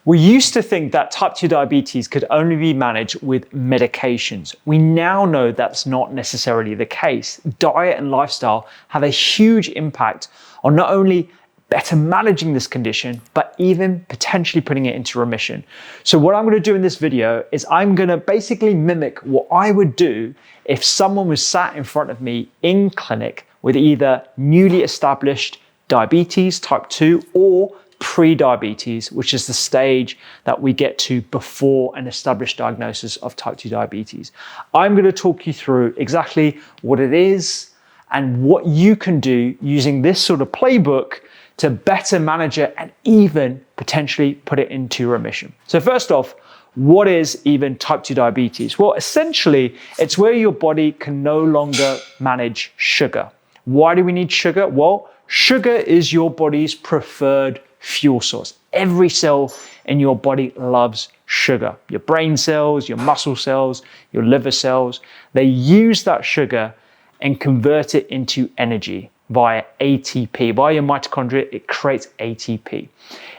We used to think that type 2 diabetes could only be managed with medications. We now know that's not necessarily the case. Diet and lifestyle have a huge impact on not only better managing this condition, but even potentially putting it into remission. So what I'm going to do in this video is I'm going to basically mimic what I would do if someone was sat in front of me in clinic with either newly established diabetes type 2 or pre-diabetes, which is the stage that we get to before an established diagnosis of type 2 diabetes. I'm going to talk you through exactly what it is and what you can do using this sort of playbook to better manage it and even potentially put it into remission. So first off, what is even type 2 diabetes? Well, essentially, it's where your body can no longer manage sugar. Why do we need sugar? Well, sugar is your body's preferred fuel source. Every cell in your body loves sugar. Your brain cells, your muscle cells, your liver cells, they use that sugar and convert it into energy via ATP. Via your mitochondria, it creates ATP.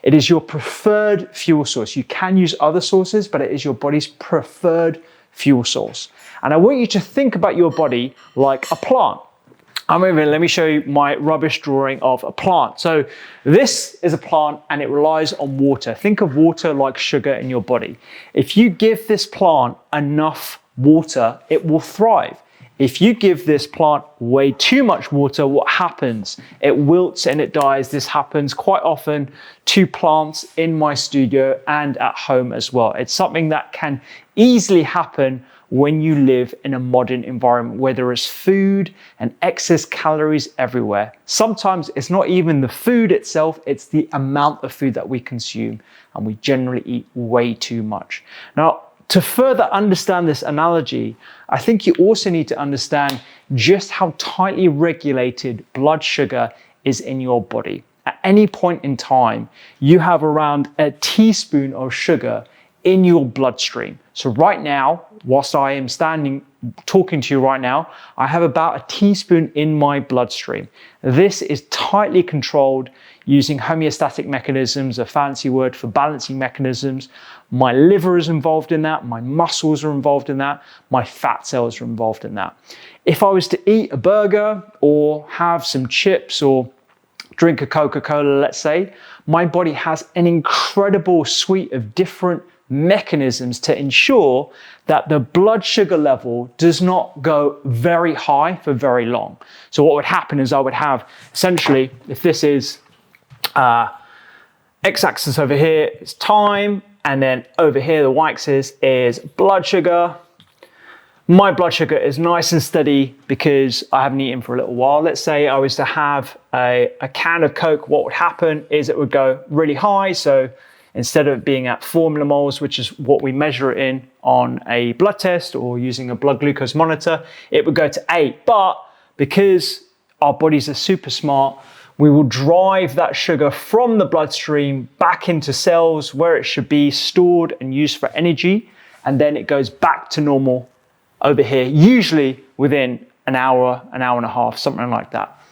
It is your preferred fuel source. You can use other sources, but it is your body's preferred fuel source. And I want you to think about your body like a plant. Let me show you my rubbish drawing of a plant. So this is a plant and it relies on water. Think of water like sugar in your body. If you give this plant enough water, it will thrive. If you give this plant way too much water, what happens? It wilts and it dies. This happens quite often to plants in my studio and at home as well. It's something that can easily happen when you live in a modern environment where there is food and excess calories everywhere. Sometimes it's not even the food itself, it's the amount of food that we consume, and we generally eat way too much. Now, to further understand this analogy, I think you also need to understand just how tightly regulated blood sugar is in your body. At any point in time, you have around a teaspoon of sugar in your bloodstream. So right now, whilst I am talking to you right now, I have about a teaspoon in my bloodstream. This is tightly controlled using homeostatic mechanisms, a fancy word for balancing mechanisms. My liver is involved in that, my muscles are involved in that, my fat cells are involved in that. If I was to eat a burger or have some chips or drink a Coca-Cola, let's say, my body has an incredible suite of different mechanisms to ensure that the blood sugar level does not go very high for very long. So what would happen is I would have essentially, if this is x-axis over here is time, and then over here the y-axis is blood sugar. My blood sugar is nice and steady because I haven't eaten for a little while. Let's say I was to have a can of Coke, what would happen is it would go really high. So instead of being at 4 millimoles, which is what we measure it in on a blood test or using a blood glucose monitor, it would go to 8. But because our bodies are super smart, we will drive that sugar from the bloodstream back into cells where it should be stored and used for energy. And then it goes back to normal over here, usually within an hour and a half, something like that.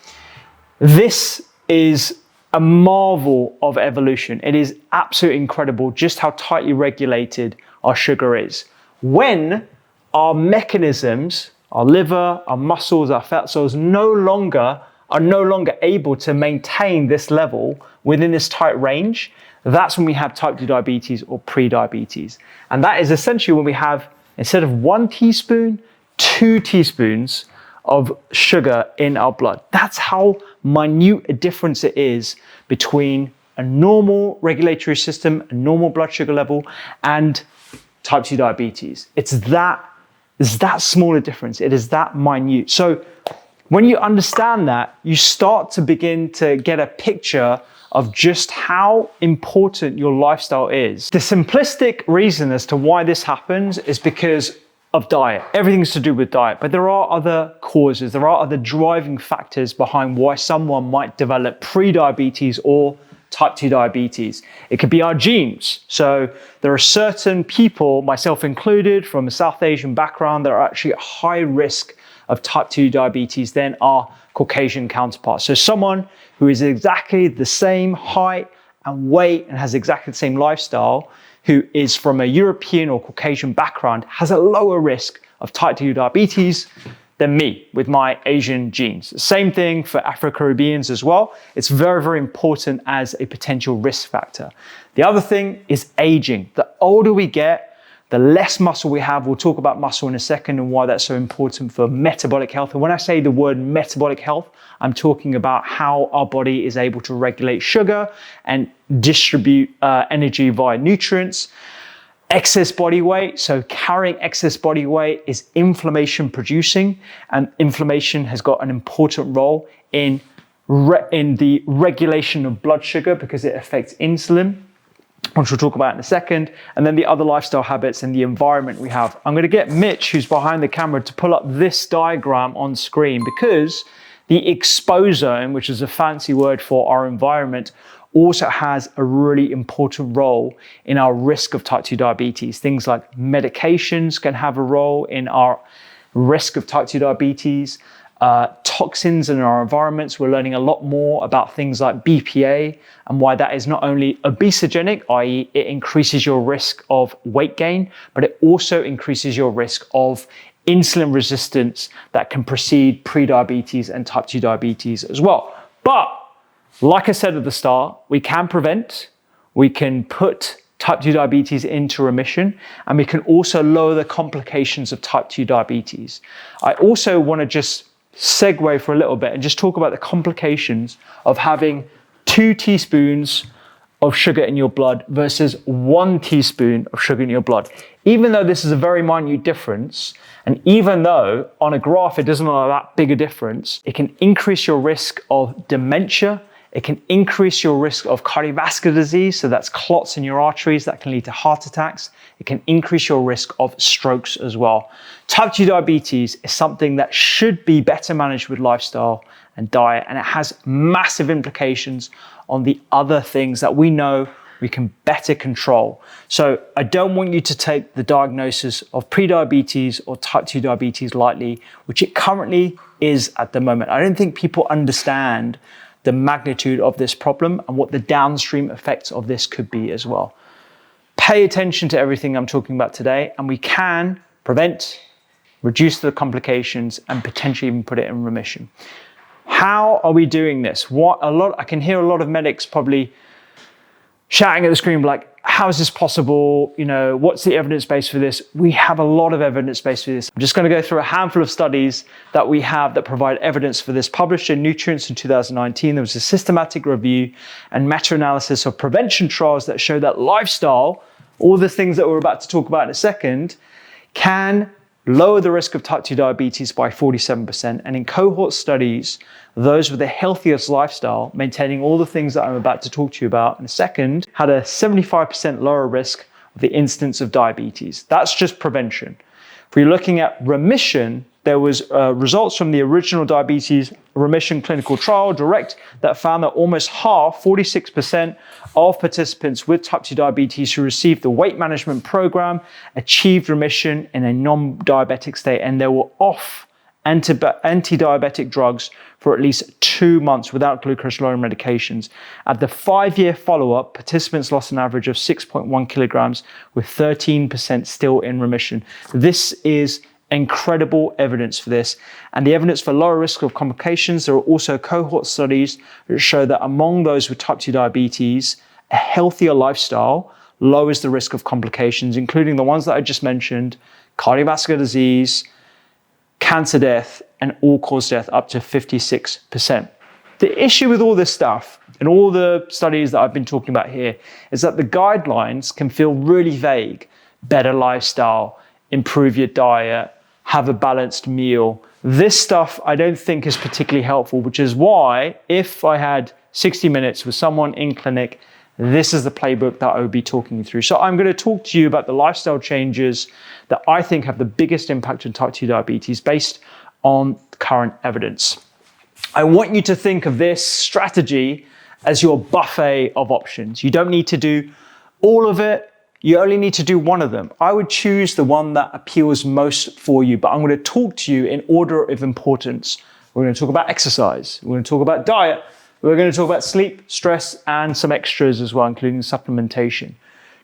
This is a marvel of evolution. It is absolutely incredible just how tightly regulated our sugar is. When our mechanisms, our liver, our muscles, our fat cells are no longer able to maintain this level within this tight range, that's when we have type 2 diabetes or pre-diabetes. And that is essentially when we have, instead of 1 teaspoon, 2 teaspoons of sugar in our blood. That's how minute a difference it is between a normal regulatory system, a normal blood sugar level, and type 2 diabetes. It's that small a difference. It is that minute. So when you understand that, you start to begin to get a picture of just how important your lifestyle is. The simplistic reason as to why this happens is because of diet. Everything's to do with diet, but there are other causes. There are other driving factors behind why someone might develop pre-diabetes or type 2 diabetes. It could be our genes. So there are certain people, myself included, from a South Asian background that are actually at high risk of type 2 diabetes than our Caucasian counterparts. So someone who is exactly the same height and weight and has exactly the same lifestyle, who is from a European or Caucasian background, has a lower risk of type 2 diabetes than me with my Asian genes. Same thing for Afro-Caribbeans as well. It's very, very important as a potential risk factor. The other thing is aging. The older we get, the less muscle we have. We'll talk about muscle in a second and why that's so important for metabolic health. And when I say the word metabolic health, I'm talking about how our body is able to regulate sugar and distribute energy via nutrients. Excess body weight, so carrying excess body weight is inflammation producing, and inflammation has got an important role in the regulation of blood sugar because it affects insulin, which we'll talk about in a second, and then the other lifestyle habits and the environment we have. I'm going to get Mitch, who's behind the camera, to pull up this diagram on screen because the exposome, which is a fancy word for our environment, also has a really important role in our risk of type 2 diabetes. Things like medications can have a role in our risk of type 2 diabetes. Toxins in our environments, we're learning a lot more about things like BPA and why that is not only obesogenic, i.e. it increases your risk of weight gain, but it also increases your risk of insulin resistance that can precede prediabetes and type 2 diabetes as well. But like I said at the start, we can prevent, we can put type 2 diabetes into remission, and we can also lower the complications of type 2 diabetes. I also want to just segue for a little bit and just talk about the complications of having 2 teaspoons of sugar in your blood versus 1 teaspoon of sugar in your blood. Even though this is a very minute difference, and even though on a graph it doesn't look like that big a difference, it can increase your risk of dementia. It can increase your risk of cardiovascular disease, so that's clots in your arteries that can lead to heart attacks. It can increase your risk of strokes as well. Type 2 diabetes is something that should be better managed with lifestyle and diet, and it has massive implications on the other things that we know we can better control. So I don't want you to take the diagnosis of prediabetes or type 2 diabetes lightly, which it currently is at the moment. I don't think people understand the magnitude of this problem and what the downstream effects of this could be as well. Pay attention to everything I'm talking about today, and we can prevent, reduce the complications, and potentially even put it in remission. How are we doing this? I can hear a lot of medics probably shouting at the screen like, how is this possible? You know, what's the evidence base for this? We have a lot of evidence base for this. I'm just going to go through a handful of studies that we have that provide evidence for this. Published in Nutrients in 2019, there was a systematic review and meta-analysis of prevention trials that show that lifestyle, all the things that we're about to talk about in a second, can lower the risk of type 2 diabetes by 47%. And in cohort studies, those with the healthiest lifestyle, maintaining all the things that I'm about to talk to you about in a second, had a 75% lower risk of the incidence of diabetes. That's just prevention. If we're looking at remission, there was results from the original diabetes remission clinical trial, DIRECT, that found that almost half, 46% of participants with type 2 diabetes who received the weight management program achieved remission in a non-diabetic state, and they were off anti-diabetic drugs for at least 2 months without glucose-lowering medications. At the 5-year follow-up, participants lost an average of 6.1 kilograms, with 13% still in remission. This is incredible evidence for this. And the evidence for lower risk of complications, there are also cohort studies that show that among those with type 2 diabetes, a healthier lifestyle lowers the risk of complications, including the ones that I just mentioned: cardiovascular disease, cancer death, and all-cause death up to 56%. The issue with all this stuff and all the studies that I've been talking about here is that the guidelines can feel really vague. Better lifestyle, improve your diet, have a balanced meal. This stuff I don't think is particularly helpful, which is why if I had 60 minutes with someone in clinic, this is the playbook that I would be talking you through. So I'm going to talk to you about the lifestyle changes that I think have the biggest impact on type 2 diabetes based on current evidence. I want you to think of this strategy as your buffet of options. You don't need to do all of it. You only need to do one of them. I would choose the one that appeals most for you, but I'm going to talk to you in order of importance. We're going to talk about exercise. We're going to talk about diet. We're going to talk about sleep, stress, and some extras as well, including supplementation.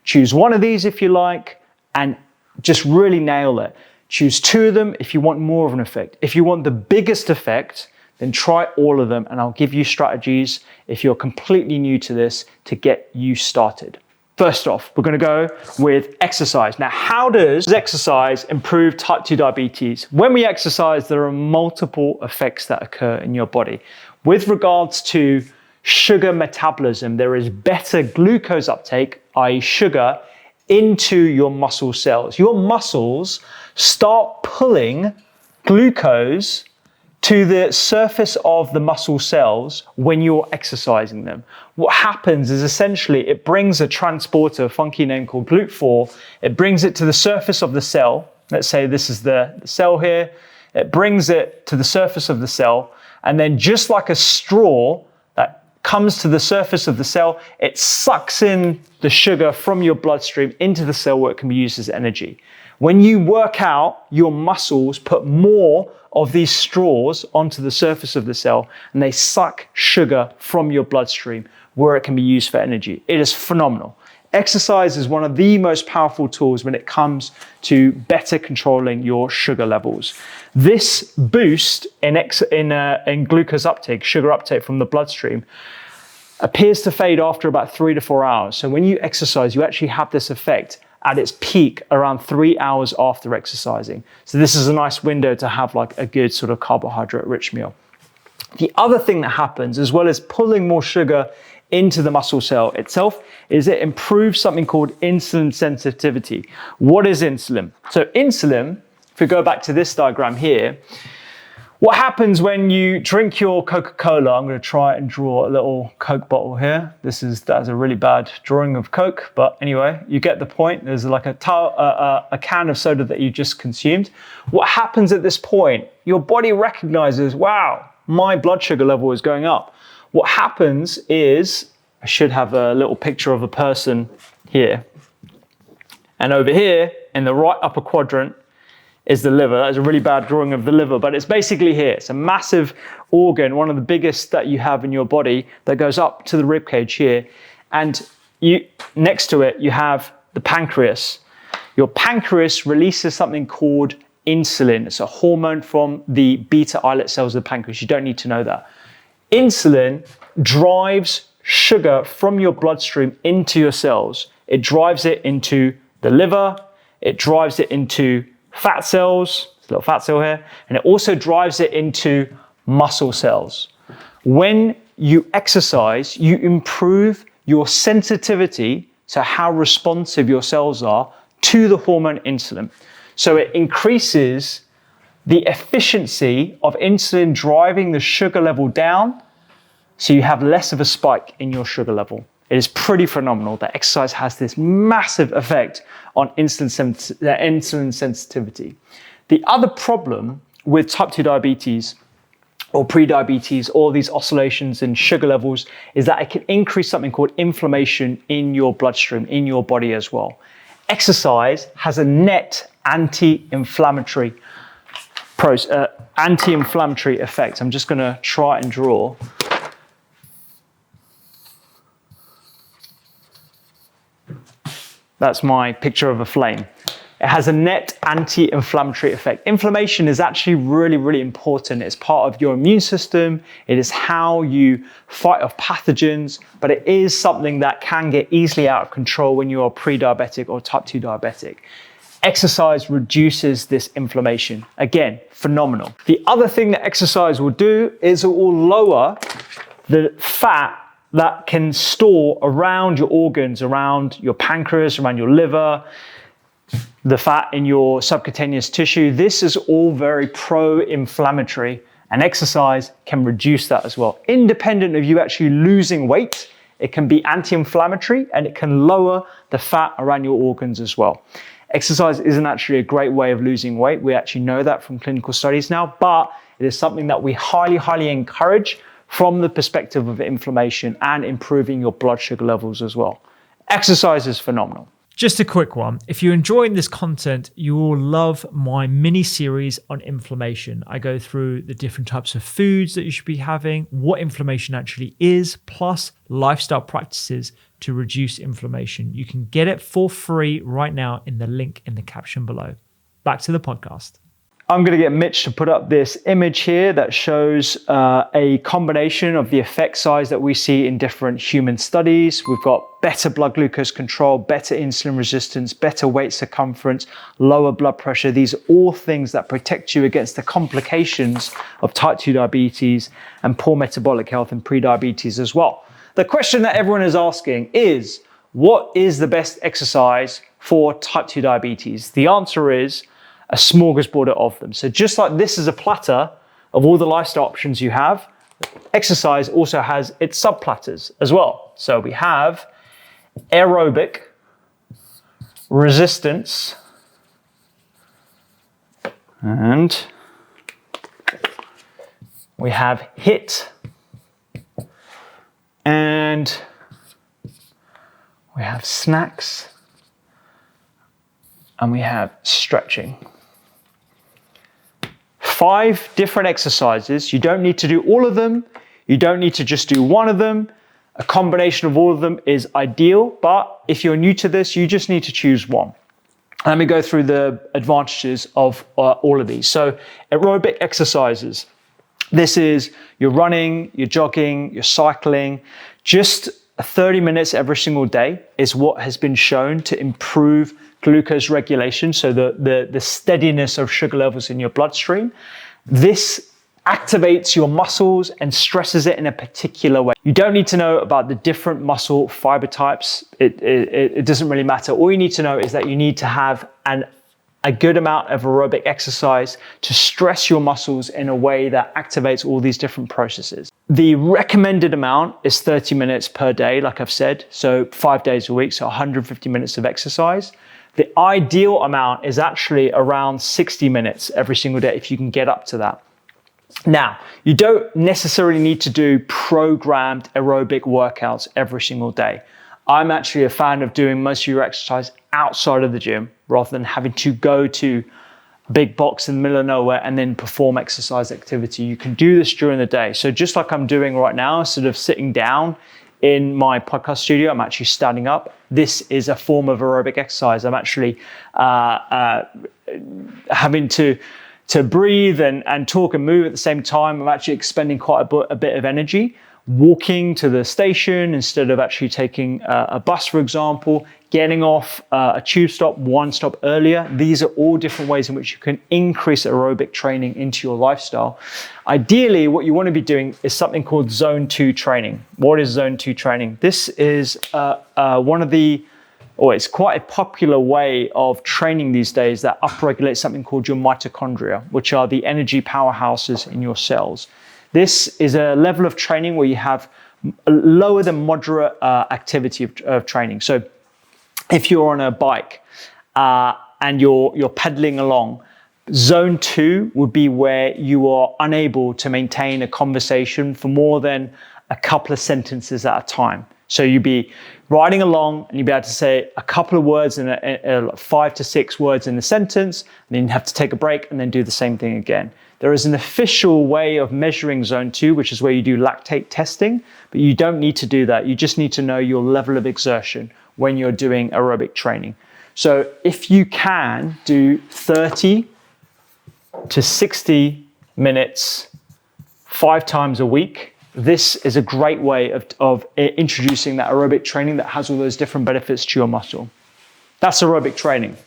Choose one of these if you like, and just really nail it. Choose 2 of them if you want more of an effect. If you want the biggest effect, then try all of them, and I'll give you strategies if you're completely new to this to get you started. First off, we're going to go with exercise. Now, how does exercise improve type 2 diabetes? When we exercise, there are multiple effects that occur in your body. With regards to sugar metabolism, there is better glucose uptake, i.e. sugar, into your muscle cells. Your muscles start pulling glucose to the surface of the muscle cells when you're exercising them. What happens is essentially it brings a transporter, a funky name called GLUT4, it brings it to the surface of the cell. Let's say this is the cell here. It brings it to the surface of the cell, and then just like a straw that comes to the surface of the cell, it sucks in the sugar from your bloodstream into the cell where it can be used as energy. When you work out, your muscles put more of these straws onto the surface of the cell, and they suck sugar from your bloodstream where it can be used for energy. It is phenomenal. Exercise is one of the most powerful tools when it comes to better controlling your sugar levels. This boost in glucose uptake, sugar uptake from the bloodstream, appears to fade after about 3 to 4 hours. So when you exercise, you actually have this effect at its peak around 3 hours after exercising. So this is a nice window to have like a good sort of carbohydrate-rich meal. The other thing that happens, as well as pulling more sugar into the muscle cell itself, is it improves something called insulin sensitivity. What is insulin? So insulin, if we go back to this diagram here, what happens when you drink your Coca-Cola? I'm going to try and draw a little Coke bottle here. That's a really bad drawing of Coke, but anyway, you get the point. There's like a can of soda that you just consumed. What happens at this point? Your body recognizes, wow, my blood sugar level is going up. What happens is, I should have a little picture of a person here. And over here, in the right upper quadrant, is the liver. That is a really bad drawing of the liver, but it's basically here. It's a massive organ, one of the biggest that you have in your body, that goes up to the rib cage here. And next to it, you have the pancreas. Your pancreas releases something called insulin. It's a hormone from the beta islet cells of the pancreas. You don't need to know that. Insulin drives sugar from your bloodstream into your cells. It drives it into the liver. It drives it into fat cells, a little fat cell here, and it also drives it into muscle cells. When you exercise, you improve your sensitivity to how responsive your cells are to the hormone insulin. So it increases the efficiency of insulin driving the sugar level down, so you have less of a spike in your sugar level. It is pretty phenomenal that exercise has this massive effect on insulin sensitivity. The other problem with type 2 diabetes or prediabetes, all these oscillations in sugar levels, is that it can increase something called inflammation in your bloodstream, in your body as well. Exercise has a net anti-inflammatory effect. I'm just going to try and draw. That's my picture of a flame. It has a net anti-inflammatory effect. Inflammation is actually really, really important. It's part of your immune system. It is how you fight off pathogens, but it is something that can get easily out of control when you are pre-diabetic or type 2 diabetic. Exercise reduces this inflammation. Again, phenomenal. The other thing that exercise will do is it will lower the fat that can store around your organs, around your pancreas, around your liver, the fat in your subcutaneous tissue. This is all very pro-inflammatory, and exercise can reduce that as well. Independent of you actually losing weight, it can be anti-inflammatory and it can lower the fat around your organs as well. Exercise isn't actually a great way of losing weight. We actually know that from clinical studies now, but it is something that we highly, highly encourage from the perspective of inflammation and improving your blood sugar levels as well. Exercise is phenomenal. Just a quick one. If you're enjoying this content, you will love my mini series on inflammation. I go through the different types of foods that you should be having, what inflammation actually is, plus lifestyle practices to reduce inflammation. You can get it for free right now in the link in the caption below. Back to the podcast. I'm going to get Mitch to put up this image here that shows a combination of the effect size that we see in different human studies. We've got better blood glucose control, better insulin resistance, better weight circumference, lower blood pressure. These are all things that protect you against the complications of type 2 diabetes and poor metabolic health and prediabetes as well. The question that everyone is asking is, what is the best exercise for type 2 diabetes? The answer is a smorgasbord of them. So just like this is a platter of all the lifestyle options you have, exercise also has its sub-platters as well. So we have aerobic, resistance, and we have HIIT, and we have snacks, and we have stretching. 5 different exercises. You don't need to do all of them. You don't need to just do one of them. A combination of all of them is ideal, but if you're new to this, you just need to choose one. Let me go through the advantages of all of these. So aerobic exercises. This is your running, your jogging, your cycling. Just 30 minutes every single day is what has been shown to improve glucose regulation, so the steadiness of sugar levels in your bloodstream. This activates your muscles and stresses it in a particular way. You don't need to know about the different muscle fiber types. It doesn't really matter. All you need to know is that you need to have a good amount of aerobic exercise to stress your muscles in a way that activates all these different processes. The recommended amount is 30 minutes per day, like I've said, so 5 days a week, so 150 minutes of exercise. The ideal amount is actually around 60 minutes every single day if you can get up to that. Now, you don't necessarily need to do programmed aerobic workouts every single day. I'm actually a fan of doing most of your exercise outside of the gym rather than having to go to a big box in the middle of nowhere and then perform exercise activity. You can do this during the day. So just like I'm doing right now, instead of sitting down in my podcast studio, I'm actually standing up. This is a form of aerobic exercise. I'm actually having to breathe and talk and move at the same time. I'm actually expending quite a bit of energy. Walking to the station instead of actually taking a bus, for example, getting off a tube stop one stop earlier. These are all different ways in which you can increase aerobic training into your lifestyle. Ideally, what you want to be doing is something called zone 2 training. What is zone 2 training? This is it's quite a popular way of training these days that upregulates something called your mitochondria, which are the energy powerhouses in your cells. This is a level of training where you have lower than moderate activity of training. So if you're on a bike and you're pedaling along, zone 2 would be where you are unable to maintain a conversation for more than a couple of sentences at a time. So you'd be riding along and you'd be able to say a couple of words in 5 to 6 words in a sentence, and then you have to take a break and then do the same thing again. There is an official way of measuring zone 2, which is where you do lactate testing, but you don't need to do that. You just need to know your level of exertion when you're doing aerobic training. So if you can do 30 to 60 minutes 5 times a week, this is a great way of introducing that aerobic training that has all those different benefits to your muscle. That's aerobic training.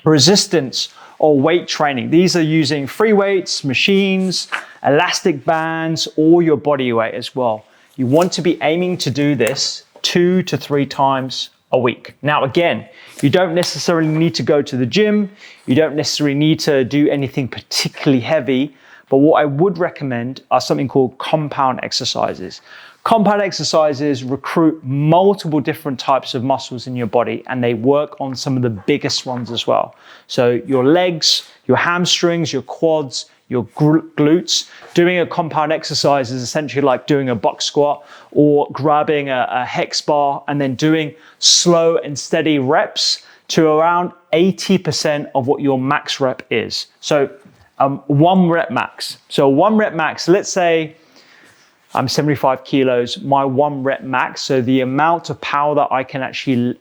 Resistance or weight training. These are using free weights, machines, elastic bands, or your body weight as well. You want to be aiming to do this 2 to 3 times a week. Now, again, you don't necessarily need to go to the gym. You don't necessarily need to do anything particularly heavy. But what I would recommend are something called compound exercises. Compound exercises recruit multiple different types of muscles in your body, and they work on some of the biggest ones as well. So your legs, your hamstrings, your quads, your glutes. Doing a compound exercise is essentially like doing a box squat or grabbing a hex bar and then doing slow and steady reps to around 80% of what your max rep is. So 1 rep max. So 1 rep max, let's say I'm 75 kilos, my 1 rep max, so the amount of power that I can actually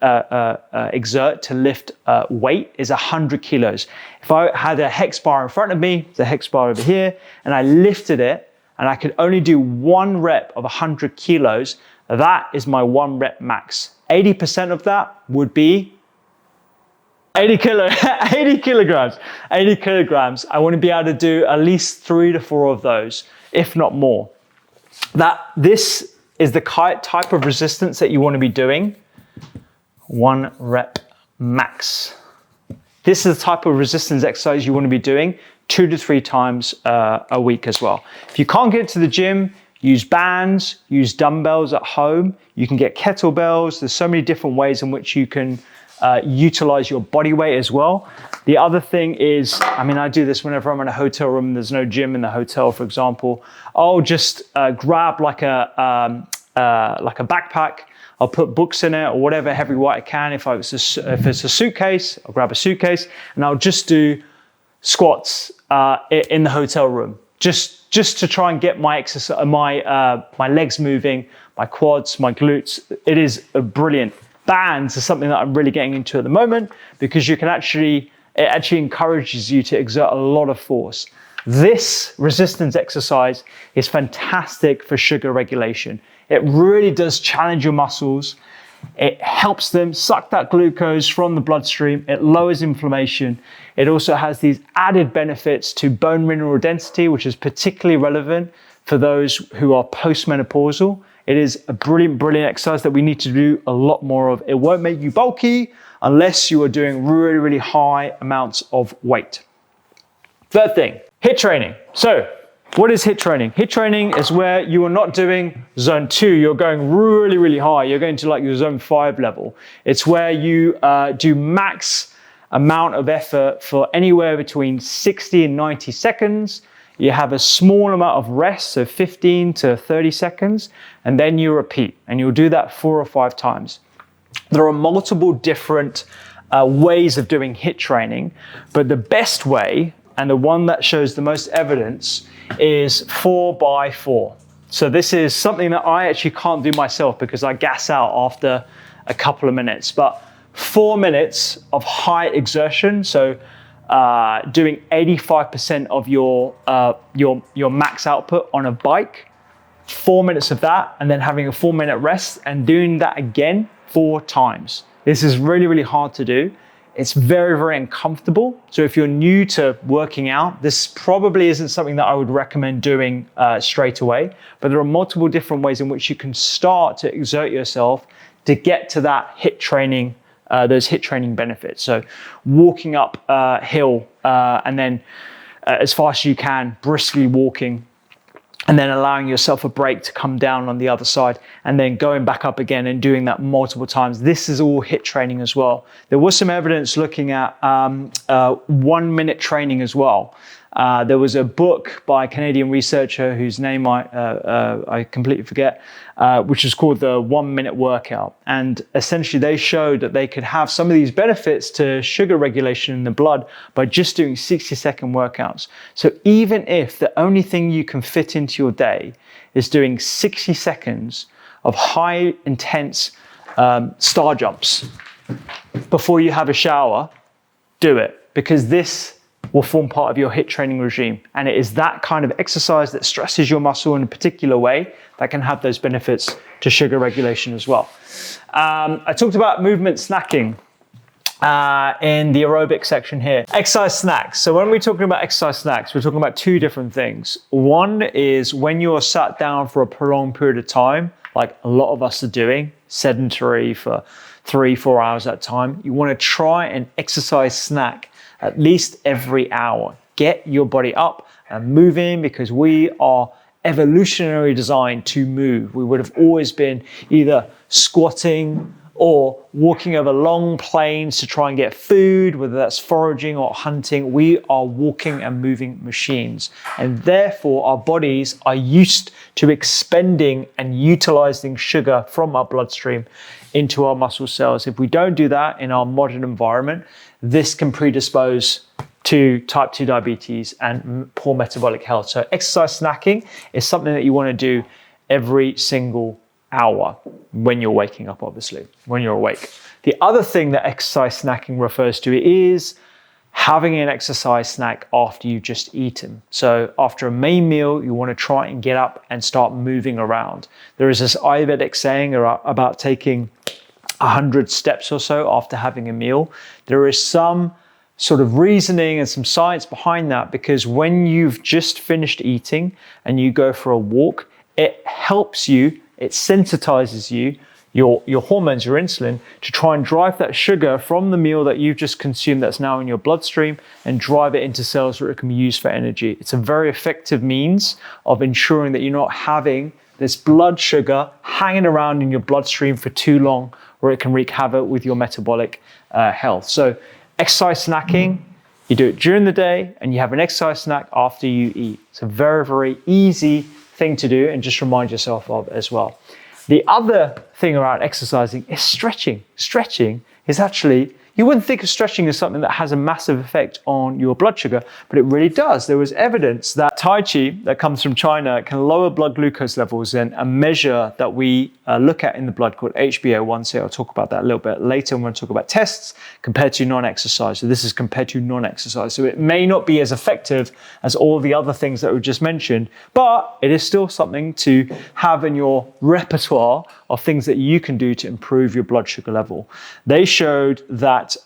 exert to lift weight is 100 kilos. If I had a hex bar in front of me, the hex bar over here, and I lifted it, and I could only do 1 rep of 100 kilos, that is my 1 rep max. 80% of that would be 80 kilograms. 80 kilograms. I want to be able to do at least 3 to 4 of those, if not more. This is the type of resistance that you want to be doing. 1 rep max. This is the type of resistance exercise you want to be doing 2 to 3 times a week as well. If you can't get to the gym, use bands, use dumbbells at home. You can get kettlebells. There's so many different ways in which you can utilize your body weight as well. The other thing is, I do this whenever I'm in a hotel room and there's no gym in the hotel, for example. I'll just grab like a backpack. I'll put books in it or whatever heavy weight I can. If it's a suitcase, I'll grab a suitcase and I'll just do squats in the hotel room. Just to try and get my exercise, my legs moving, my quads, my glutes. It is brilliant. Bands is something that I'm really getting into at the moment because it actually encourages you to exert a lot of force. This resistance exercise is fantastic for sugar regulation. It really does challenge your muscles. It helps them suck that glucose from the bloodstream. It lowers inflammation. It also has these added benefits to bone mineral density, which is particularly relevant for those who are postmenopausal. It is a brilliant, brilliant exercise that we need to do a lot more of. It won't make you bulky unless you are doing really, really high amounts of weight. Third thing, HIIT training. So what is HIIT training? HIIT training is where you are not doing zone 2. You're going really, really high. You're going to like your zone 5 level. It's where you do max amount of effort for anywhere between 60 and 90 seconds. You have a small amount of rest, so 15 to 30 seconds, and then you repeat, and you'll do that 4 or 5 times. There are multiple different ways of doing HIIT training, but the best way, and the one that shows the most evidence, is 4x4. So this is something that I actually can't do myself because I gas out after a couple of minutes, but 4 minutes of high exertion, so doing 85% of your max output on a bike, 4 minutes of that, and then having a 4-minute rest and doing that again 4 times. This is really, really hard to do. It's very, very uncomfortable. So if you're new to working out, this probably isn't something that I would recommend doing straight away, but there are multiple different ways in which you can start to exert yourself to get to that HIIT training, those HIIT training benefits. So walking up a hill and then as fast as you can, briskly walking, and then allowing yourself a break to come down on the other side, and then going back up again and doing that multiple times. This is all HIIT training as well. There was some evidence looking at 1-minute training as well. There was a book by a Canadian researcher whose name I completely forget, which is called the 1-minute workout. And essentially they showed that they could have some of these benefits to sugar regulation in the blood by just doing 60-second workouts. So even if the only thing you can fit into your day is doing 60 seconds of high intense star jumps before you have a shower, do it, because this will form part of your HIIT training regime. And it is that kind of exercise that stresses your muscle in a particular way that can have those benefits to sugar regulation as well. I talked about movement snacking in the aerobic section here. Exercise snacks. So when we're talking about exercise snacks, we're talking about 2 different things. One is when you're sat down for a prolonged period of time, like a lot of us are doing, sedentary for 3-4 hours at a time, you want to try an exercise snack at least every hour. Get your body up and moving, because we are evolutionarily designed to move. We would have always been either squatting or walking over long plains to try and get food, whether that's foraging or hunting. We are walking and moving machines. And therefore, our bodies are used to expending and utilizing sugar from our bloodstream into our muscle cells. If we don't do that in our modern environment, this can predispose to type 2 diabetes and poor metabolic health. So exercise snacking is something that you want to do every single hour when you're waking up, obviously, when you're awake. The other thing that exercise snacking refers to is having an exercise snack after you've just eaten. So after a main meal, you want to try and get up and start moving around. There is this Ayurvedic saying about taking 100 steps or so after having a meal. There is some sort of reasoning and some science behind that, because when you've just finished eating and you go for a walk, it helps you, it sensitizes you, your hormones, your insulin, to try and drive that sugar from the meal that you've just consumed that's now in your bloodstream and drive it into cells where it can be used for energy. It's a very effective means of ensuring that you're not having this blood sugar hanging around in your bloodstream for too long, where it can wreak havoc with your metabolic health. So exercise snacking, you do it during the day and you have an exercise snack after you eat. It's a very, very easy thing to do, and just remind yourself of as well. The other thing around exercising is stretching. Stretching is actually, you wouldn't think of stretching as something that has a massive effect on your blood sugar, but it really does. There was evidence that Tai Chi, that comes from China, can lower blood glucose levels, and a measure that we look at in the blood called HbA1c. I'll talk about that a little bit later when we talk about tests compared to non-exercise. So this is compared to non-exercise. So it may not be as effective as all the other things that we just mentioned, but it is still something to have in your repertoire of things that you can do to improve your blood sugar level. They showed that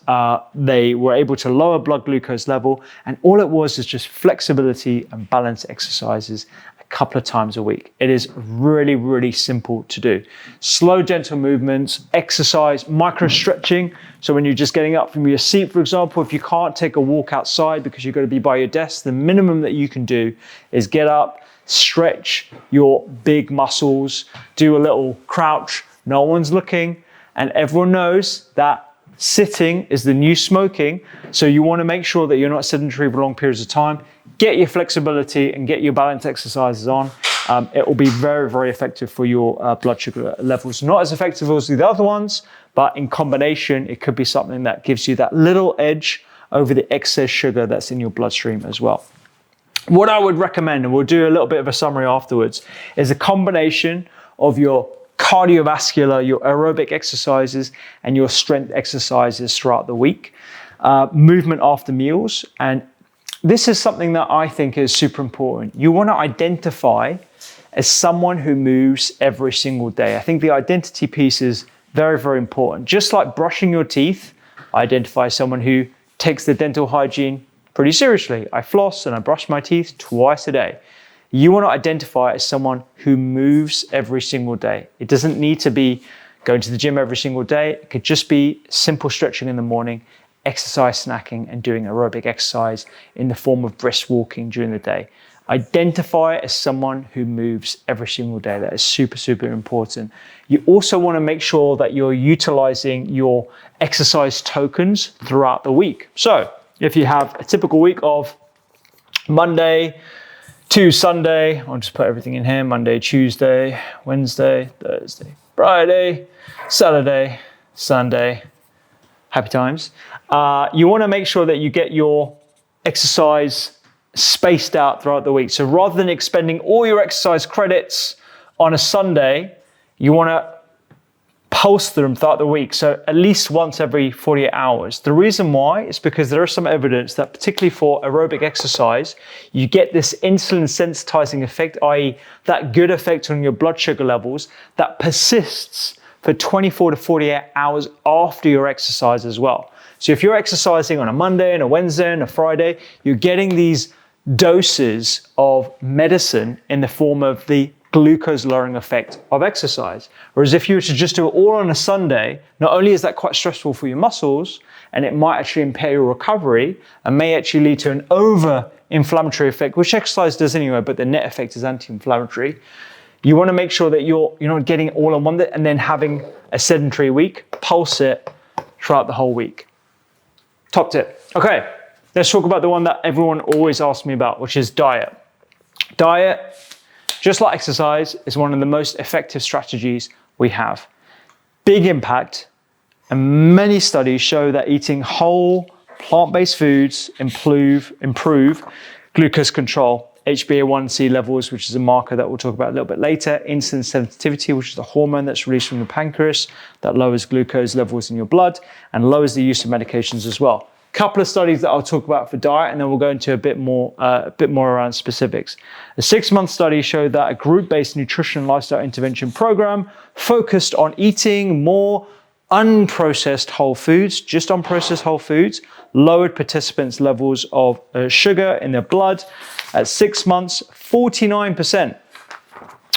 they were able to lower blood glucose level, and all it was is just flexibility and balance exercises a couple of times a week. It is really, really simple to do. Slow, gentle movements, exercise, micro stretching. So when you're just getting up from your seat, for example, if you can't take a walk outside because you've got to be by your desk, the minimum that you can do is get up, stretch your big muscles, do a little crouch. No one's looking, and everyone knows that sitting is the new smoking. So you want to make sure that you're not sedentary for long periods of time. Get your flexibility and get your balance exercises on. It will be very, very effective for your blood sugar levels. Not as effective as the other ones, but in combination, it could be something that gives you that little edge over the excess sugar that's in your bloodstream as well. What I would recommend, and we'll do a little bit of a summary afterwards, is a combination of your cardiovascular, your aerobic exercises, and your strength exercises throughout the week. Movement after meals. And this is something that I think is super important. You want to identify as someone who moves every single day. I think the identity piece is very, very important. Just like brushing your teeth, I identify as someone who takes the dental hygiene pretty seriously. I floss and I brush my teeth twice a day. You want to identify as someone who moves every single day. It doesn't need to be going to the gym every single day. It could just be simple stretching in the morning, exercise snacking, and doing aerobic exercise in the form of brisk walking during the day. Identify as someone who moves every single day. That is super, super important. You also want to make sure that you're utilizing your exercise tokens throughout the week. So if you have a typical week of Monday to Sunday, I'll just put everything in here: Monday, Tuesday, Wednesday, Thursday, Friday, Saturday, Sunday. Happy times. You want to make sure that you get your exercise spaced out throughout the week. So rather than expending all your exercise credits on a Sunday, you want to pulse them throughout the week. So at least once every 48 hours. The reason why is because there is some evidence that particularly for aerobic exercise, you get this insulin sensitizing effect, i.e. that good effect on your blood sugar levels that persists for 24 to 48 hours after your exercise as well. So if you're exercising on a Monday and a Wednesday and a Friday, you're getting these doses of medicine in the form of the glucose lowering effect of exercise. Whereas if you were to just do it all on a Sunday, not only is that quite stressful for your muscles, and it might actually impair your recovery and may actually lead to an over-inflammatory effect, which exercise does anyway, but the net effect is anti-inflammatory. You want to make sure that you're not getting it all on one day and then having a sedentary week. Pulse it throughout the whole week. Top tip. Okay, let's talk about the one that everyone always asks me about, which is diet. Diet, just like exercise, is one of the most effective strategies we have. Big impact, and many studies show that eating whole plant-based foods improve glucose control, HbA1c levels, which is a marker that we'll talk about a little bit later, insulin sensitivity, which is a hormone that's released from the pancreas that lowers glucose levels in your blood and lowers the use of medications as well. Couple of studies that I'll talk about for diet, and then we'll go into a bit more around specifics. A 6-month study showed that a group-based nutrition and lifestyle intervention program focused on eating more unprocessed whole foods, just unprocessed whole foods, lowered participants' levels of sugar in their blood. At 6 months, 49%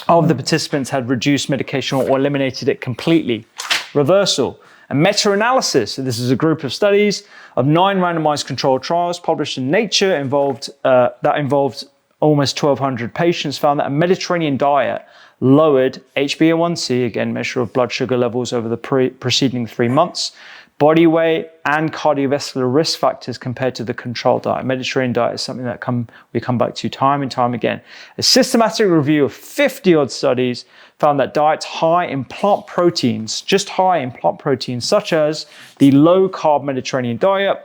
of the participants had reduced medication or eliminated it completely. Reversal. A meta-analysis, so this is a group of studies of 9 randomized controlled trials published in Nature that involved almost 1,200 patients, found that a Mediterranean diet lowered HbA1c, again, measure of blood sugar levels over the preceding 3 months, body weight, and cardiovascular risk factors compared to the control diet. Mediterranean diet is something that we come back to time and time again. A systematic review of 50-odd studies found that diets high in plant proteins, just high in plant proteins, such as the low-carb Mediterranean diet,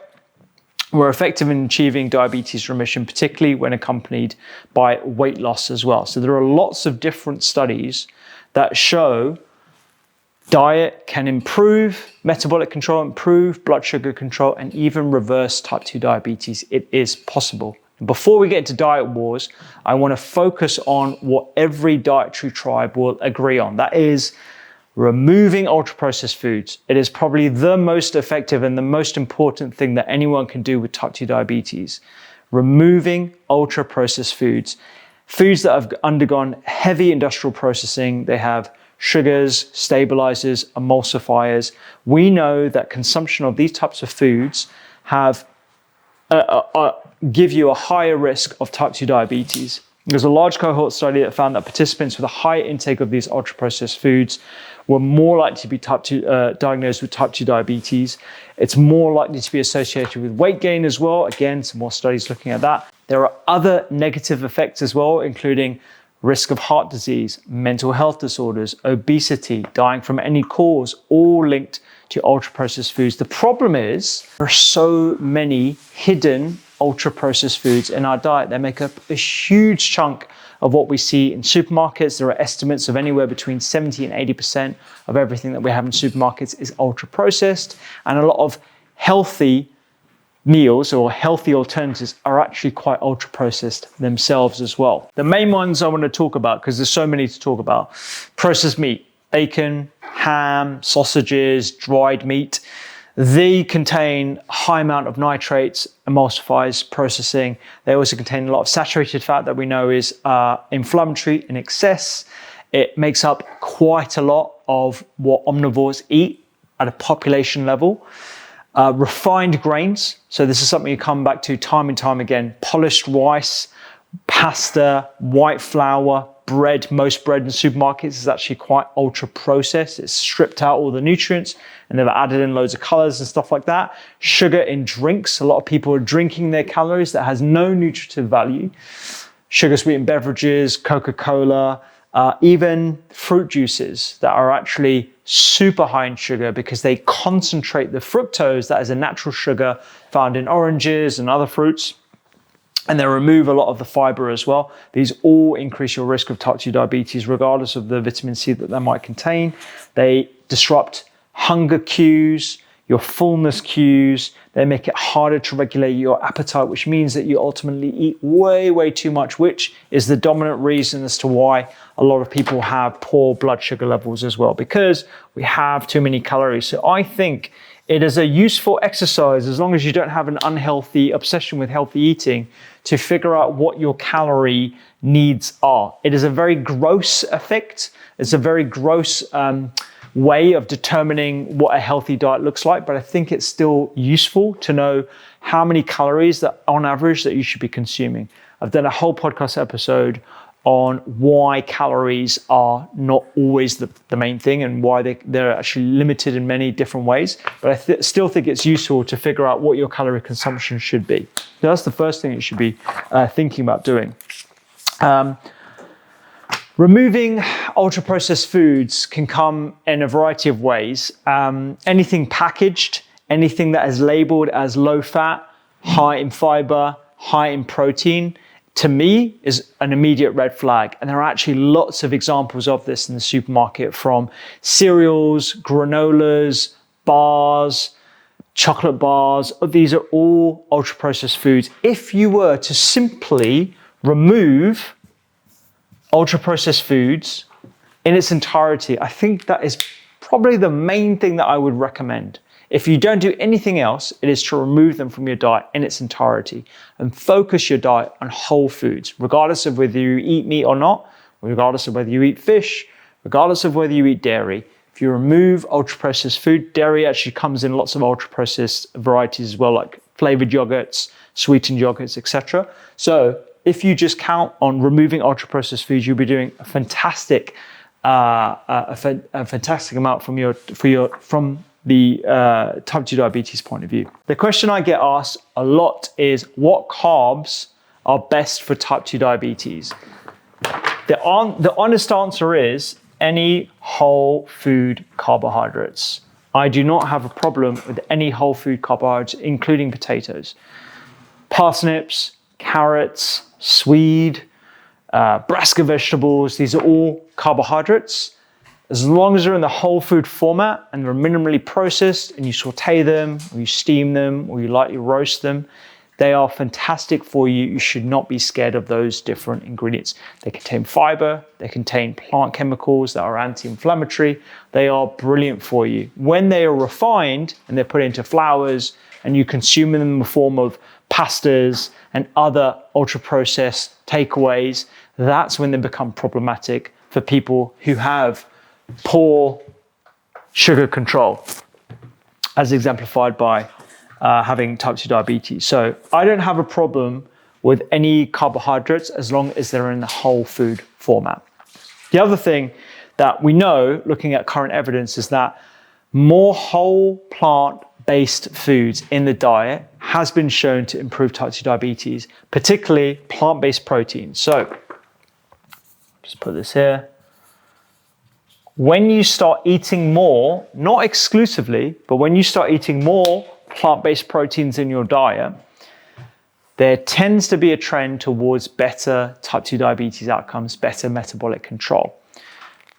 were effective in achieving diabetes remission, particularly when accompanied by weight loss as well. So there are lots of different studies that show diet can improve metabolic control, improve blood sugar control, and even reverse type 2 diabetes. It is possible. Before we get into diet wars, I want to focus on what every dietary tribe will agree on. That is removing ultra-processed foods. It is probably the most effective and the most important thing that anyone can do with type 2 diabetes. Removing ultra-processed foods. Foods that have undergone heavy industrial processing. They have sugars, stabilizers, emulsifiers. We know that consumption of these types of foods give you a higher risk of type 2 diabetes. There's a large cohort study that found that participants with a high intake of these ultra-processed foods were more likely to be diagnosed with type 2 diabetes. It's more likely to be associated with weight gain as well. Again, some more studies looking at that. There are other negative effects as well, including risk of heart disease, mental health disorders, obesity, dying from any cause, all linked to ultra-processed foods. The problem is there are so many hidden ultra-processed foods in our diet. They make up a huge chunk of what we see in supermarkets. There are estimates of anywhere between 70 and 80% of everything that we have in supermarkets is ultra-processed, and a lot of healthy meals or healthy alternatives are actually quite ultra-processed themselves as well. The main ones I want to talk about, because there's so many to talk about: processed meat, bacon, ham, sausages, dried meat. They contain a high amount of nitrates, emulsifiers, processing. They also contain a lot of saturated fat that we know is inflammatory in excess. It makes up quite a lot of what omnivores eat at a population level. Refined grains. So this is something you come back to time and time again. Polished rice, pasta, white flour, bread. Most bread in supermarkets is actually quite ultra processed. It's stripped out all the nutrients and they've added in loads of colors and stuff like that. Sugar in drinks. A lot of people are drinking their calories that has no nutritive value. Sugar sweetened beverages, Coca-Cola, even fruit juices that are actually super high in sugar because they concentrate the fructose, that is a natural sugar found in oranges and other fruits, and they remove a lot of the fiber as well. These all increase your risk of type 2 diabetes regardless of the vitamin C that they might contain. They disrupt hunger cues, your fullness cues. They make it harder to regulate your appetite, which means that you ultimately eat way, way too much, which is the dominant reason as to why a lot of people have poor blood sugar levels as well, because we have too many calories. So I think it is a useful exercise, as long as you don't have an unhealthy obsession with healthy eating, to figure out what your calorie needs are. It is a very gross effect. It's a very gross way of determining what a healthy diet looks like, but I think it's still useful to know how many calories that on average that you should be consuming. I've done a whole podcast episode on why calories are not always the main thing and why they're actually limited in many different ways. But I still think it's useful to figure out what your calorie consumption should be. So that's the first thing you should be thinking about doing. Removing ultra-processed foods can come in a variety of ways. Anything packaged, anything that is labeled as low fat, high in fiber, high in protein, to me is an immediate red flag. And there are actually lots of examples of this in the supermarket, from cereals, granolas, bars, chocolate bars. These are all ultra-processed foods. If you were to simply remove ultra-processed foods in its entirety, I think that is probably the main thing that I would recommend. If you don't do anything else, it is to remove them from your diet in its entirety and focus your diet on whole foods, regardless of whether you eat meat or not, regardless of whether you eat fish, regardless of whether you eat dairy. If you remove ultra-processed food, dairy actually comes in lots of ultra-processed varieties as well, like flavored yogurts, sweetened yogurts, etc. So if you just count on removing ultra-processed foods, you'll be doing a fantastic amount from the type 2 diabetes point of view. The question I get asked a lot is, what carbs are best for type 2 diabetes? The honest answer is any whole food carbohydrates. I do not have a problem with any whole food carbohydrates, including potatoes. Parsnips, carrots, swede, brassica vegetables, these are all carbohydrates. As long as they're in the whole food format and they're minimally processed and you saute them or you steam them or you lightly roast them, they are fantastic for you. You should not be scared of those different ingredients. They contain fiber, they contain plant chemicals that are anti-inflammatory. They are brilliant for you. When they are refined and they're put into flours and you consume them in the form of pastas and other ultra-processed takeaways, that's when they become problematic for people who have poor sugar control, as exemplified by having type 2 diabetes. So I don't have a problem with any carbohydrates as long as they're in the whole food format. The other thing that we know, looking at current evidence, is that more whole plant-based foods in the diet has been shown to improve type 2 diabetes, particularly plant-based proteins. So just put this here. When you start eating more, not exclusively, but when you start eating more plant-based proteins in your diet, there tends to be a trend towards better type 2 diabetes outcomes, better metabolic control.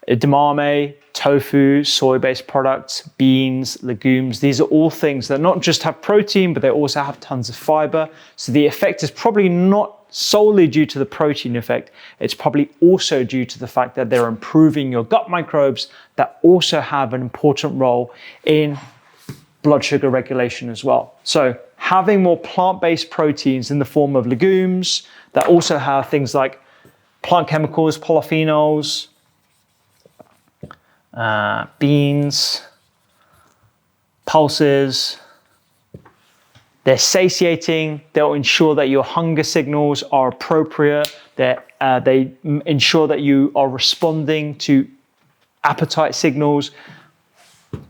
Edamame, tofu, soy-based products, beans, legumes, these are all things that not just have protein, but they also have tons of fiber. So the effect is probably not solely due to the protein effect. It's probably also due to the fact that they're improving your gut microbes that also have an important role in blood sugar regulation as well. So having more plant-based proteins in the form of legumes that also have things like plant chemicals, polyphenols, beans, pulses, they're satiating, they'll ensure that your hunger signals are appropriate, they ensure that you are responding to appetite signals.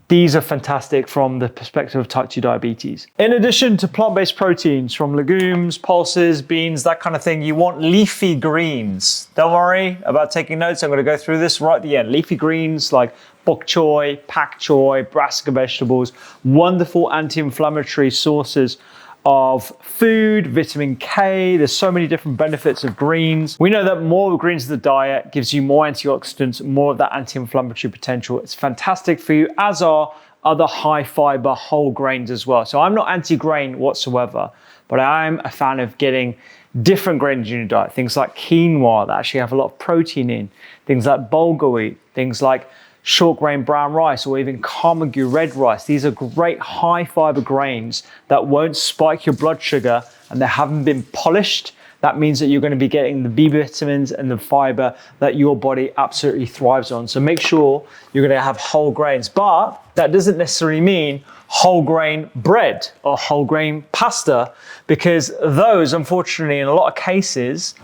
These are fantastic from the perspective of type 2 diabetes. In addition to plant-based proteins from legumes, pulses, beans, that kind of thing, you want leafy greens. Don't worry about taking notes. I'm going to go through this right at the end. Leafy greens like bok choy, pak choy, brassica vegetables, wonderful anti-inflammatory sources of food, vitamin K. There's so many different benefits of greens. We know that more greens in the diet gives you more antioxidants, more of that anti-inflammatory potential. It's fantastic for you, as are other high fiber whole grains as well. So I'm not anti-grain whatsoever, but I'm a fan of getting different grains in your diet. Things like quinoa that actually have a lot of protein in, things like bulgur wheat, things like short grain brown rice, or even kamagu red rice. These are great high fiber grains that won't spike your blood sugar, and they haven't been polished. That means that you're going to be getting the B vitamins and the fiber that your body absolutely thrives on. So make sure you're going to have whole grains, but that doesn't necessarily mean whole grain bread or whole grain pasta, because those, unfortunately, in a lot of cases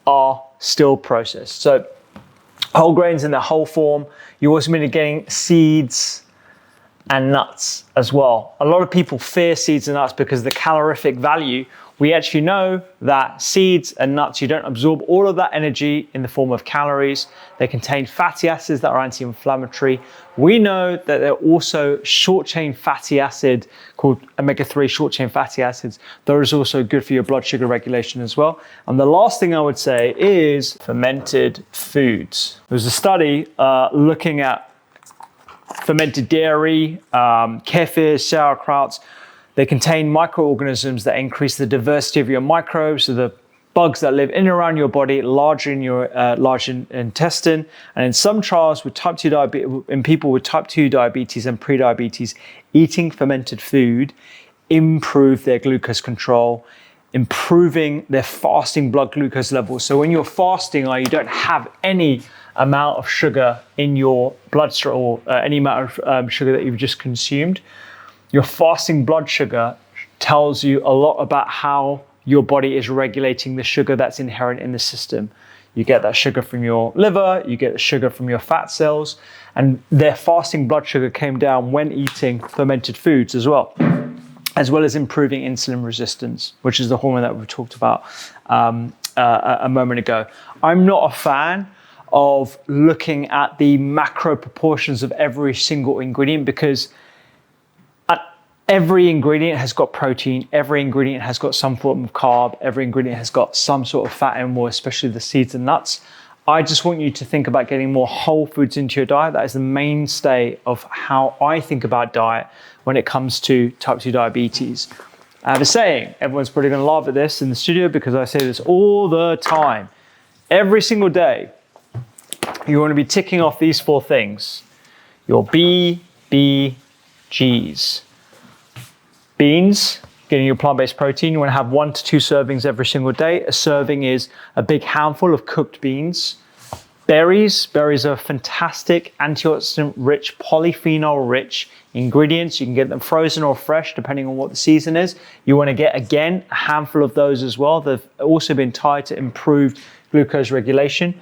are still processed. So whole grains in their whole form. You also be getting seeds and nuts as well. A lot of people fear seeds and nuts because of the calorific value. We actually know that seeds and nuts, you don't absorb all of that energy in the form of calories. They contain fatty acids that are anti-inflammatory. We know that they're also short-chain fatty acid called omega-3 short-chain fatty acids. Those are also good for your blood sugar regulation as well. And the last thing I would say is fermented foods. There was a study looking at fermented dairy, kefir, sauerkrauts. They contain microorganisms that increase the diversity of your microbes, so the bugs that live in and around your body, large in your large intestine. And in some trials with type 2 diabetes, in people with type 2 diabetes and prediabetes, eating fermented food improved their glucose control, improving their fasting blood glucose levels. So when you're fasting or you don't have any amount of sugar in your bloodstream or any amount of sugar that you've just consumed, your fasting blood sugar tells you a lot about how your body is regulating the sugar that's inherent in the system. You get that sugar from your liver, you get the sugar from your fat cells, and their fasting blood sugar came down when eating fermented foods as well as improving insulin resistance, which is the hormone that we talked about a moment ago. I'm not a fan of looking at the macro proportions of every single ingredient because every ingredient has got protein, every ingredient has got some form of carb, every ingredient has got some sort of fat and more, especially the seeds and nuts. I just want you to think about getting more whole foods into your diet. That is the mainstay of how I think about diet when it comes to type 2 diabetes. I have a saying, everyone's probably gonna laugh at this in the studio because I say this all the time. Every single day, you wanna be ticking off these 4 things. Your BBGs. Beans, getting your plant-based protein. You want to have 1 to 2 servings every single day. A serving is a big handful of cooked beans. Berries. Berries are fantastic, antioxidant-rich, polyphenol-rich ingredients. You can get them frozen or fresh, depending on what the season is. You want to get, again, a handful of those as well. They've also been tied to improved glucose regulation.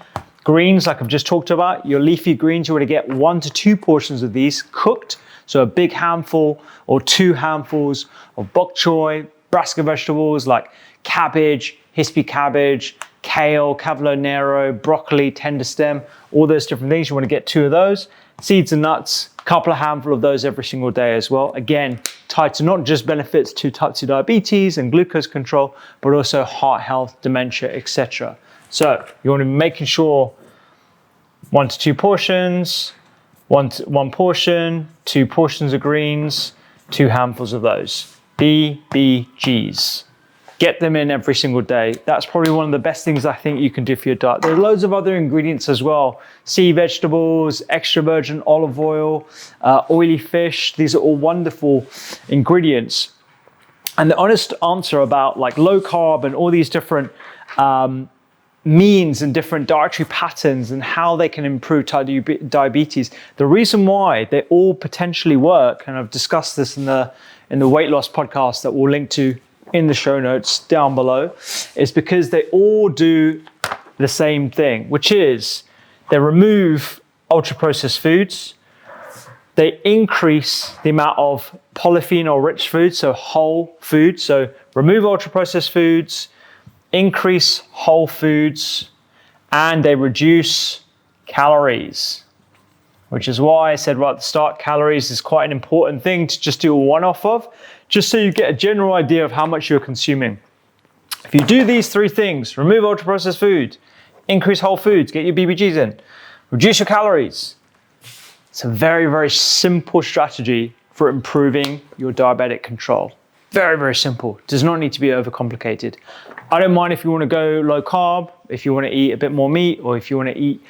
Greens, like I've just talked about, your leafy greens, you want to get 1 to 2 portions of these cooked. So a big handful or 2 handfuls of bok choy, brassica vegetables like cabbage, hispy cabbage, kale, cavolo nero, broccoli, tender stem, all those different things. You want to get 2 of those. Seeds and nuts, a couple of handful of those every single day as well. Again, tied to not just benefits to type 2 diabetes and glucose control, but also heart health, dementia, etc. So you want to be making sure 1 to 2 portions, one portion, 2 portions of greens, 2 handfuls of those. BBGs. Get them in every single day. That's probably one of the best things I think you can do for your diet. There are loads of other ingredients as well. Sea vegetables, extra virgin olive oil, oily fish. These are all wonderful ingredients. And the honest answer about like low carb and all these different means and different dietary patterns and how they can improve type 2 diabetes. The reason why they all potentially work, and I've discussed this in the weight loss podcast that we'll link to in the show notes down below, is because they all do the same thing, which is they remove ultra-processed foods, they increase the amount of polyphenol-rich foods, so whole foods. So remove ultra-processed foods, increase whole foods, and they reduce calories, which is why I said right at the start, calories is quite an important thing to just do a one-off of, just so you get a general idea of how much you're consuming. If you do these 3 things, remove ultra-processed food, increase whole foods, get your BBGs in, reduce your calories, it's a very, very simple strategy for improving your diabetic control. Very, very simple. Does not need to be overcomplicated. I don't mind if you want to go low carb, if you want to eat a bit more meat, or if you want to eat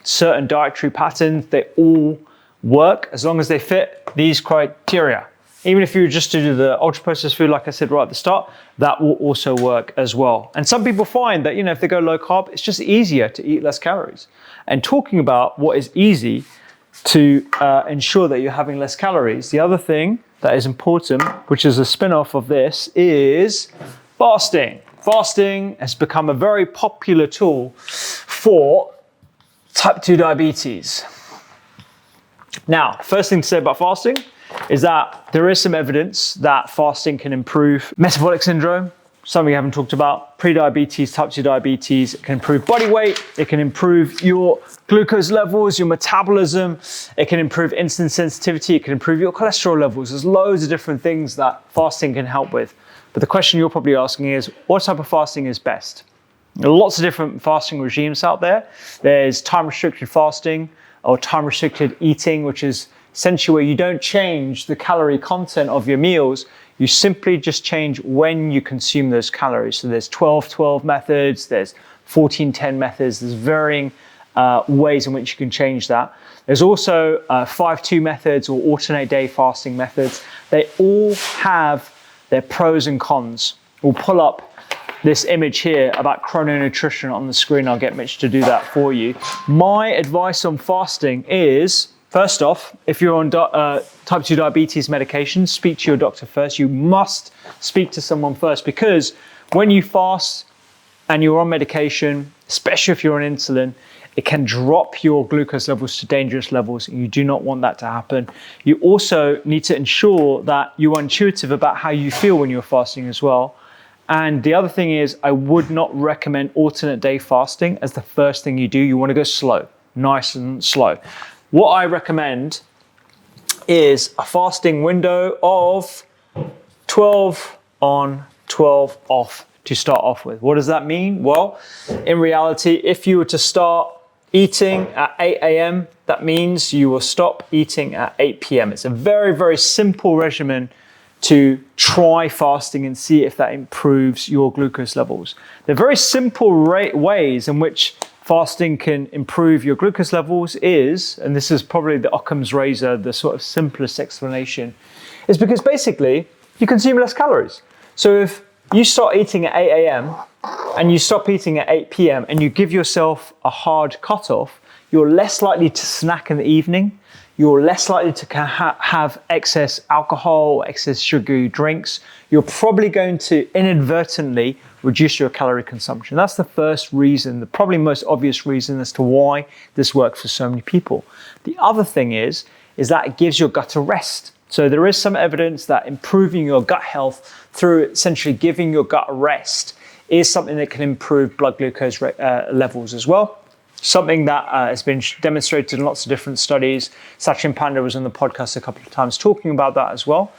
certain dietary patterns. They all work as long as they fit these criteria. Even if you were just to do the ultra-processed food, like I said right at the start, that will also work as well. And some people find that, if they go low carb, it's just easier to eat less calories. And talking about what is easy to ensure that you're having less calories, the other thing that is important, which is a spin-off of this, is fasting. fasting has become a very popular tool for type 2 diabetes. Now, first thing to say about fasting is that there is some evidence that fasting can improve metabolic syndrome, something we haven't talked about, prediabetes, type 2 diabetes. It can improve body weight, it can improve your glucose levels, your metabolism, it can improve insulin sensitivity, it can improve your cholesterol levels. There's loads of different things that fasting can help with. But the question you're probably asking is, what type of fasting is best? There are lots of different fasting regimes out there. There's time-restricted fasting or time-restricted eating, which is essentially where you don't change the calorie content of your meals. You simply just change when you consume those calories. So there's 12-12 methods, there's 14-10 methods, there's varying ways in which you can change that. There's also 5-2 methods or alternate day fasting methods. They all have their pros and cons. We'll pull up this image here about chrononutrition on the screen. I'll get Mitch to do that for you. My advice on fasting is, first off, if you're on type 2 diabetes medication, speak to your doctor first. You must speak to someone first, because when you fast and you're on medication, especially if you're on insulin, it can drop your glucose levels to dangerous levels, and you do not want that to happen. You also need to ensure that you are intuitive about how you feel when you're fasting as well. And the other thing is, I would not recommend alternate day fasting as the first thing you do. You want to go slow, nice and slow. What I recommend is a fasting window of 12 on, 12 off to start off with. What does that mean? Well, in reality, if you were to start eating at 8 a.m., that means you will stop eating at 8 p.m. It's a very, very simple regimen to try fasting and see if that improves your glucose levels. There are very simple ways in which fasting can improve your glucose levels is, and this is probably the Occam's razor, the sort of simplest explanation, is because basically you consume less calories. So if you start eating at 8 a.m. and you stop eating at 8 p.m. and you give yourself a hard cutoff, you're less likely to snack in the evening. You're less likely to have excess alcohol, excess sugary drinks. You're probably going to inadvertently reduce your calorie consumption. That's the first reason, the probably most obvious reason as to why this works for so many people. The other thing is that it gives your gut a rest. So there is some evidence that improving your gut health through essentially giving your gut a rest is something that can improve blood glucose levels as well. Something that has been demonstrated in lots of different studies. Sachin Panda was on the podcast a couple of times talking about that as well.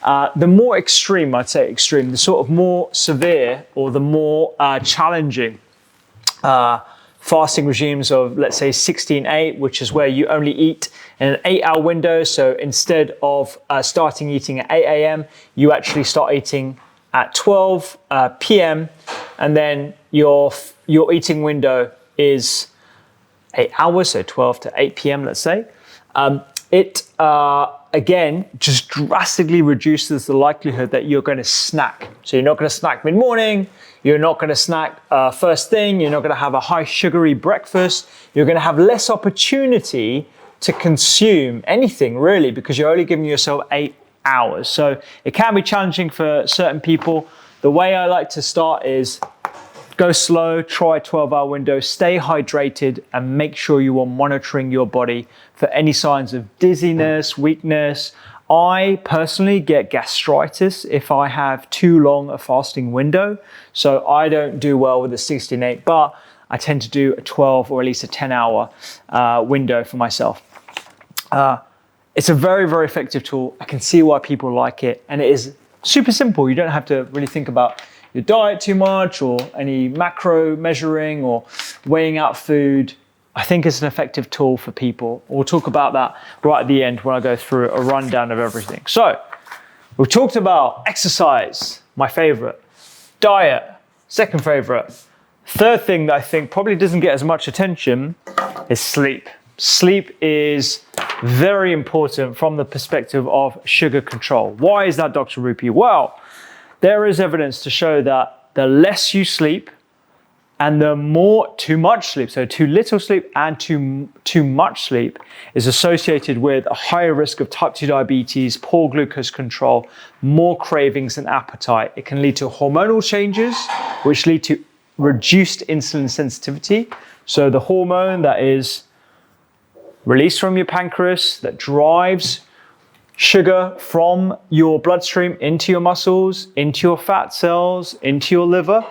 The more extreme, I'd say extreme, the sort of more severe or the more challenging fasting regimes of, let's say, 16-8, which is where you only eat in an 8-hour window. So instead of starting eating at 8 a.m., you actually start eating at 12 p.m. and then your eating window is 8 hours, so 12 to 8 p.m., let's say. It again just drastically reduces the likelihood that you're going to snack. So you're not going to snack mid-morning, you're not going to snack first thing, you're not going to have a high sugary breakfast, you're going to have less opportunity to consume anything really, because you're only giving yourself 8 hours. So it can be challenging for certain people. The way I like to start is go slow, try a 12-hour window, stay hydrated, and make sure you are monitoring your body for any signs of dizziness, weakness. I personally get gastritis if I have too long a fasting window, so I don't do well with a 16-8, but I tend to do a 12 or at least a 10-hour window for myself. It's a very, very effective tool. I can see why people like it, and it is super simple. You don't have to really think about your diet too much or any macro measuring or weighing out food. I think it's an effective tool for people. We'll talk about that right at the end when I go through a rundown of everything. So we've talked about exercise, my favorite, diet, second favorite. Third thing that I think probably doesn't get as much attention is sleep. Sleep is very important from the perspective of sugar control. Why is that, Dr. Rupi? Well, there is evidence to show that the less you sleep, And the more too much sleep, so too little sleep and too much sleep, is associated with a higher risk of type 2 diabetes, poor glucose control, more cravings and appetite. It can lead to hormonal changes, which lead to reduced insulin sensitivity. So the hormone that is released from your pancreas that drives sugar from your bloodstream into your muscles, into your fat cells, into your liver,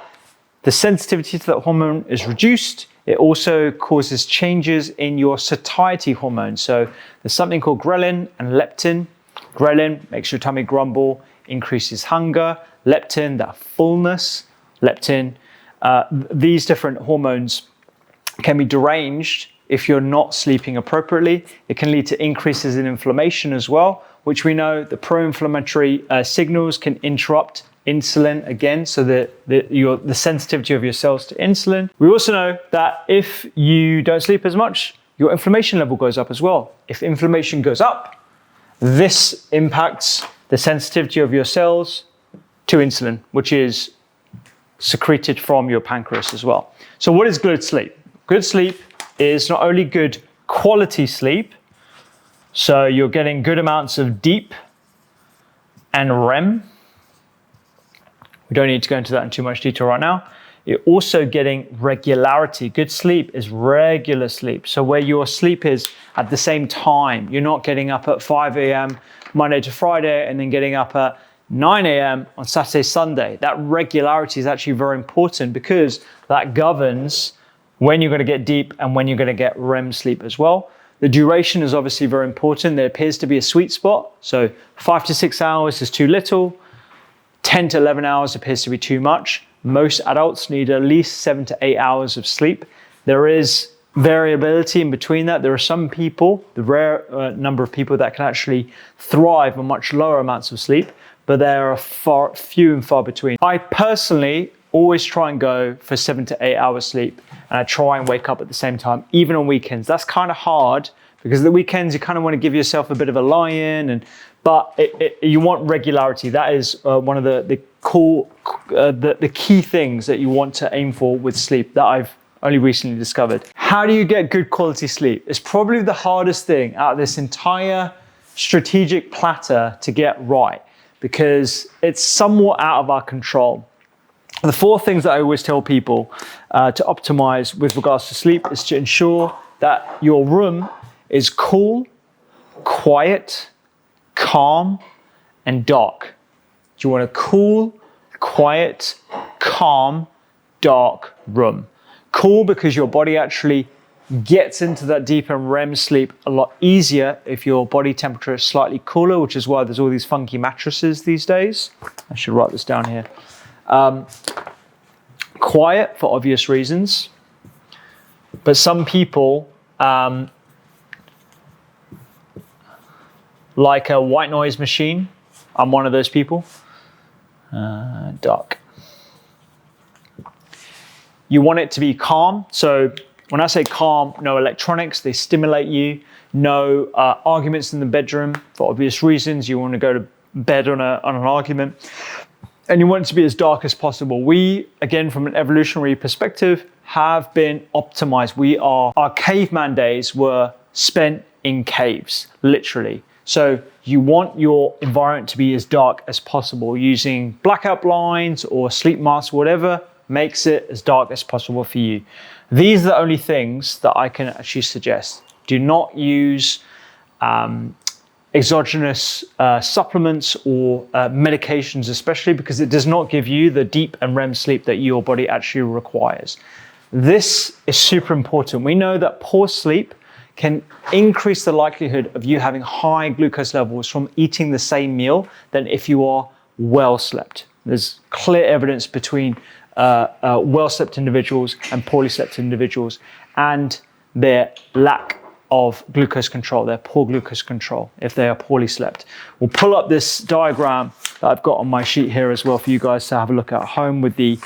the sensitivity to that hormone is reduced. It also causes changes in your satiety hormone. So there's something called ghrelin and leptin. Ghrelin makes your tummy grumble, increases hunger. Leptin, that fullness. Leptin, these different hormones can be deranged if you're not sleeping appropriately. It can lead to increases in inflammation as well, which we know the pro-inflammatory signals can interrupt insulin again, so that the sensitivity of your cells to insulin. We also know that if you don't sleep as much, your inflammation level goes up as well. If inflammation goes up, this impacts the sensitivity of your cells to insulin, which is secreted from your pancreas as well. So what is good sleep? Good sleep is not only good quality sleep, so you're getting good amounts of deep and REM. We don't need to go into that in too much detail right now. You're also getting regularity. Good sleep is regular sleep. So where your sleep is at the same time, you're not getting up at 5 a.m. Monday to Friday and then getting up at 9 a.m. on Saturday, Sunday. That regularity is actually very important because that governs when you're going to get deep and when you're going to get REM sleep as well. The duration is obviously very important. There appears to be a sweet spot. So 5 to 6 hours is too little. 10 to 11 hours appears to be too much. Most adults need at least 7 to 8 hours of sleep. There is variability in between that. There are some people, the rare number of people that can actually thrive on much lower amounts of sleep, but there are few and far between. I personally always try and go for 7 to 8 hours sleep, and I try and wake up at the same time, even on weekends. That's kind of hard because the weekends you kind of want to give yourself a bit of a lie-in, but you want regularity. That is one of the key things that you want to aim for with sleep that I've only recently discovered. How do you get good quality sleep? It's probably the hardest thing out of this entire strategic platter to get right because it's somewhat out of our control. The 4 things that I always tell people to optimize with regards to sleep is to ensure that your room is cool, quiet, calm, and dark. You want a cool, quiet, calm, dark room. Cool because your body actually gets into that deeper REM sleep a lot easier if your body temperature is slightly cooler, which is why there's all these funky mattresses these days. I should write this down here. Quiet for obvious reasons, but some people like a white noise machine. I'm one of those people. Dark. You want it to be calm. So when I say calm, no electronics, they stimulate you. No arguments in the bedroom for obvious reasons. You want to go to bed on an argument. And you want it to be as dark as possible. We, again, from an evolutionary perspective, have been optimized. Our caveman days were spent in caves, literally. So you want your environment to be as dark as possible using blackout blinds or sleep masks, whatever makes it as dark as possible for you. These are the only things that I can actually suggest. Do not use exogenous supplements or medications, especially because it does not give you the deep and REM sleep that your body actually requires. This is super important. We know that poor sleep can increase the likelihood of you having high glucose levels from eating the same meal than if you are well slept. There's clear evidence between well slept individuals and poorly slept individuals and their lack of glucose control, their poor glucose control if they are poorly slept. We'll pull up this diagram that I've got on my sheet here as well for you guys to have a look at home with the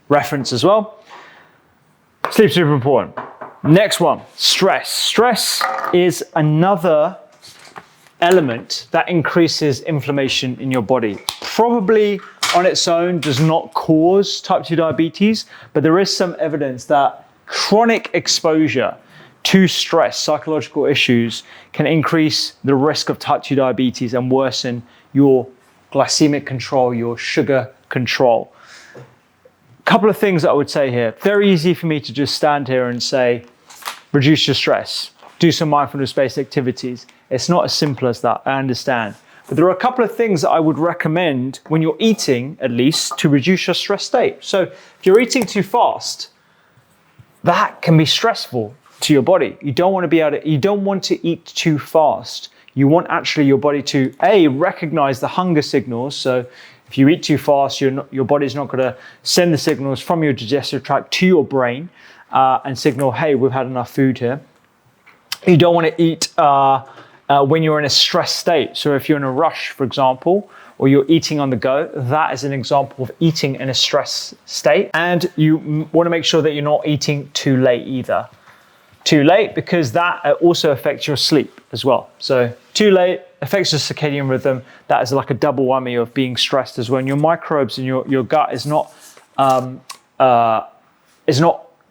reference as well. Sleep super important. Next one, stress. Stress is another element that increases inflammation in your body. Probably on its own does not cause type 2 diabetes, but there is some evidence that chronic exposure to stress, psychological issues, can increase the risk of type 2 diabetes and worsen your glycemic control, your sugar control. A couple of things that I would say here. Very easy for me to just stand here and say, reduce your stress, do some mindfulness-based activities. It's not as simple as that, I understand. But there are a couple of things that I would recommend when you're eating, at least, to reduce your stress state. So if you're eating too fast, that can be stressful to your body. You don't want to eat too fast. You want actually your body to recognize the hunger signals. So if you eat too fast, your body's not going to send the signals from your digestive tract to your brain and signal, hey, we've had enough food here. You don't want to eat when you're in a stress state. So if you're in a rush, for example, or you're eating on the go, that is an example of eating in a stress state. And you want to make sure that you're not eating too late either. Too late, because that also affects your sleep as well. So too late affects your circadian rhythm. That is like a double whammy of being stressed as well. And your microbes in your gut is not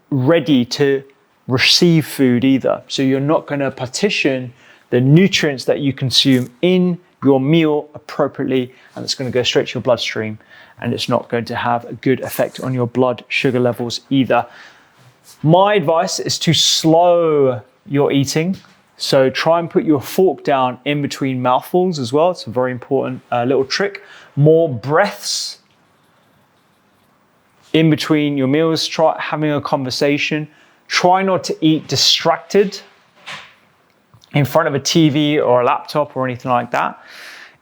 ready to receive food either. So you're not going to partition the nutrients that you consume in your meal appropriately, and it's going to go straight to your bloodstream, and it's not going to have a good effect on your blood sugar levels either. My advice is to slow your eating. So try and put your fork down in between mouthfuls as well. It's a very important little trick. More breaths in between your meals. Try having a conversation. Try not to eat distracted in front of a TV or a laptop or anything like that.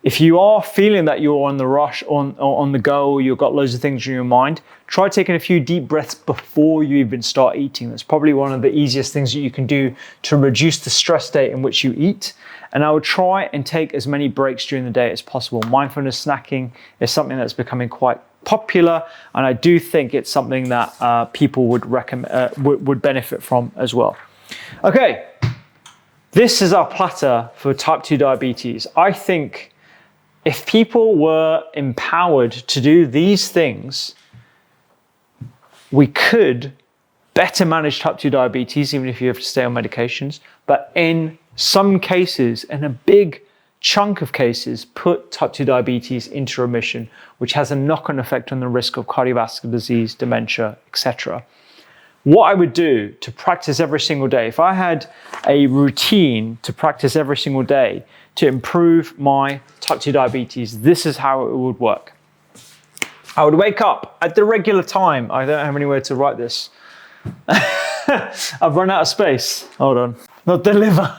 If you are feeling that you're on the rush, on the go, you've got loads of things in your mind, try taking a few deep breaths before you even start eating. That's probably one of the easiest things that you can do to reduce the stress state in which you eat. And I would try and take as many breaks during the day as possible. Mindfulness snacking is something that's becoming quite popular, and I do think it's something that people would would benefit from as well. Okay, this is our platter for type 2 diabetes. I think if people were empowered to do these things, we could better manage type 2 diabetes, even if you have to stay on medications. But in some cases, in a big chunk of cases, put type 2 diabetes into remission, which has a knock-on effect on the risk of cardiovascular disease, dementia, etc. What I would do to practice every single day, if I had a routine to practice every single day to improve my type 2 diabetes, this is how it would work. I would wake up at the regular time. I don't have anywhere to write this. I've run out of space. Hold on. Not the liver.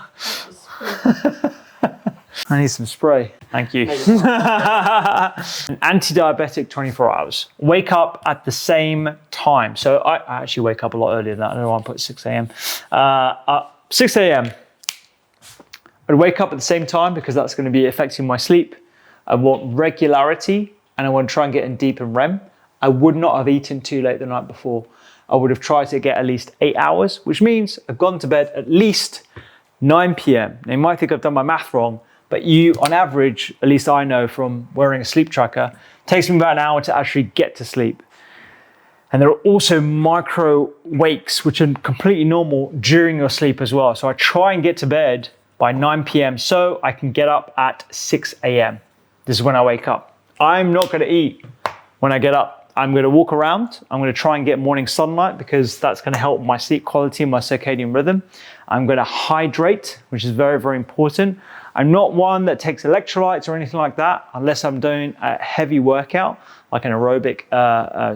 I need some spray. Thank you. An anti-diabetic 24 hours. Wake up at the same time. So I actually wake up a lot earlier than that. I don't know why I put 6 a.m. 6 a.m. I'd wake up at the same time because that's going to be affecting my sleep. I want regularity, and I want to try and get in deep in REM. I would not have eaten too late the night before. I would have tried to get at least 8 hours, which means I've gone to bed at least 9 p.m. Now, you might think I've done my math wrong, but you, on average, at least I know from wearing a sleep tracker, takes me about an hour to actually get to sleep. And there are also micro wakes, which are completely normal during your sleep as well. So I try and get to bed by 9 p.m. so I can get up at 6 a.m. This is when I wake up. I'm not going to eat when I get up. I'm going to walk around. I'm going to try and get morning sunlight because that's going to help my sleep quality and my circadian rhythm. I'm going to hydrate, which is very, very important. I'm not one that takes electrolytes or anything like that unless I'm doing a heavy workout, like an aerobic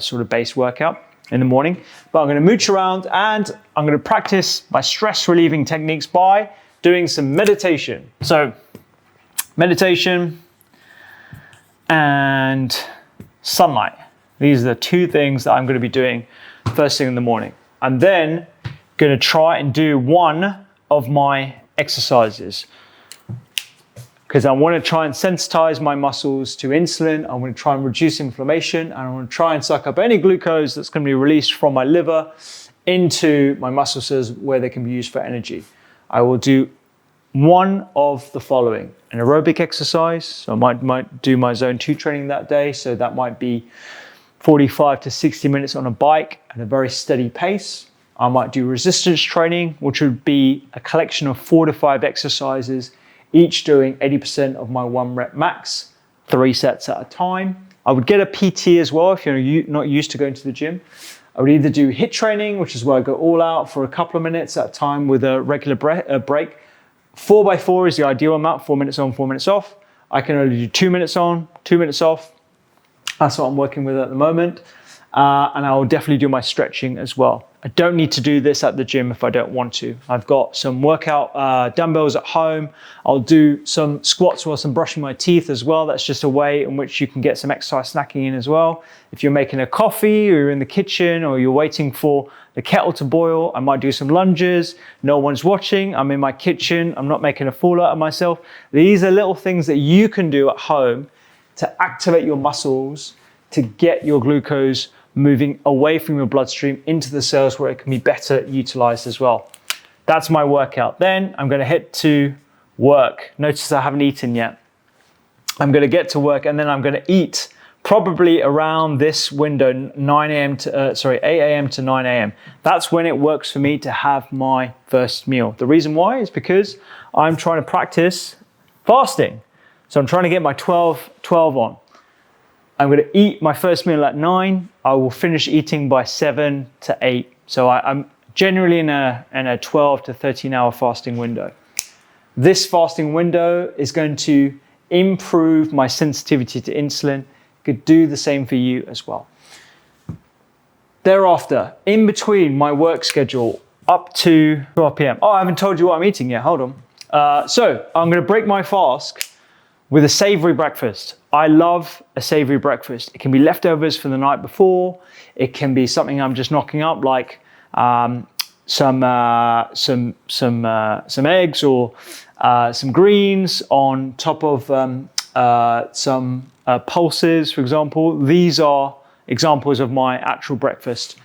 sort of base workout in the morning. But I'm going to mooch around and I'm going to practice my stress relieving techniques by doing some meditation. So meditation and sunlight. These are the two things that I'm going to be doing first thing in the morning. I'm then going to try and do one of my exercises because I want to try and sensitize my muscles to insulin. I want to try and reduce inflammation, and I want to try and suck up any glucose that's going to be released from my liver into my muscle cells where they can be used for energy. I will do one of the following: an aerobic exercise. So I might do my zone 2 training that day. So that might be 45 to 60 minutes on a bike at a very steady pace. I might do resistance training, which would be a collection of 4 to 5 exercises, each doing 80% of my 1 rep max, 3 sets at a time. I would get a PT as well if you're not used to going to the gym. I would either do HIIT training, which is where I go all out for a couple of minutes at a time with a regular break. 4x4 is the ideal amount, 4 minutes on, 4 minutes off. I can only do 2 minutes on, 2 minutes off. That's what I'm working with at the moment. And I will definitely do my stretching as well. I don't need to do this at the gym if I don't want to. I've got some workout dumbbells at home. I'll do some squats whilst I'm brushing my teeth as well. That's just a way in which you can get some exercise snacking in as well. If you're making a coffee or you're in the kitchen or you're waiting for the kettle to boil, I might do some lunges. No one's watching. I'm in my kitchen. I'm not making a fool out of myself. These are little things that you can do at home to activate your muscles, to get your glucose moving away from your bloodstream into the cells where it can be better utilized as well. That's my workout. Then I'm going to head to work. Notice I haven't eaten yet. I'm going to get to work and then I'm going to eat probably around this window, 8 a.m. to 9 a.m. That's when it works for me to have my first meal. The reason why is because I'm trying to practice fasting. So I'm trying to get my 12 on. I'm going to eat my first meal at 9. I will finish eating by 7 to 8. So I'm generally in a 12 to 13 hour fasting window. This fasting window is going to improve my sensitivity to insulin. It could do the same for you as well. Thereafter, in between my work schedule up to 12 p.m. Oh, I haven't told you what I'm eating yet. Hold on. So I'm going to break my fast with a savory breakfast. I love a savory breakfast. It can be leftovers from the night before. It can be something I'm just knocking up, like some eggs or some greens on top of some pulses, for example. These are examples of my actual breakfast.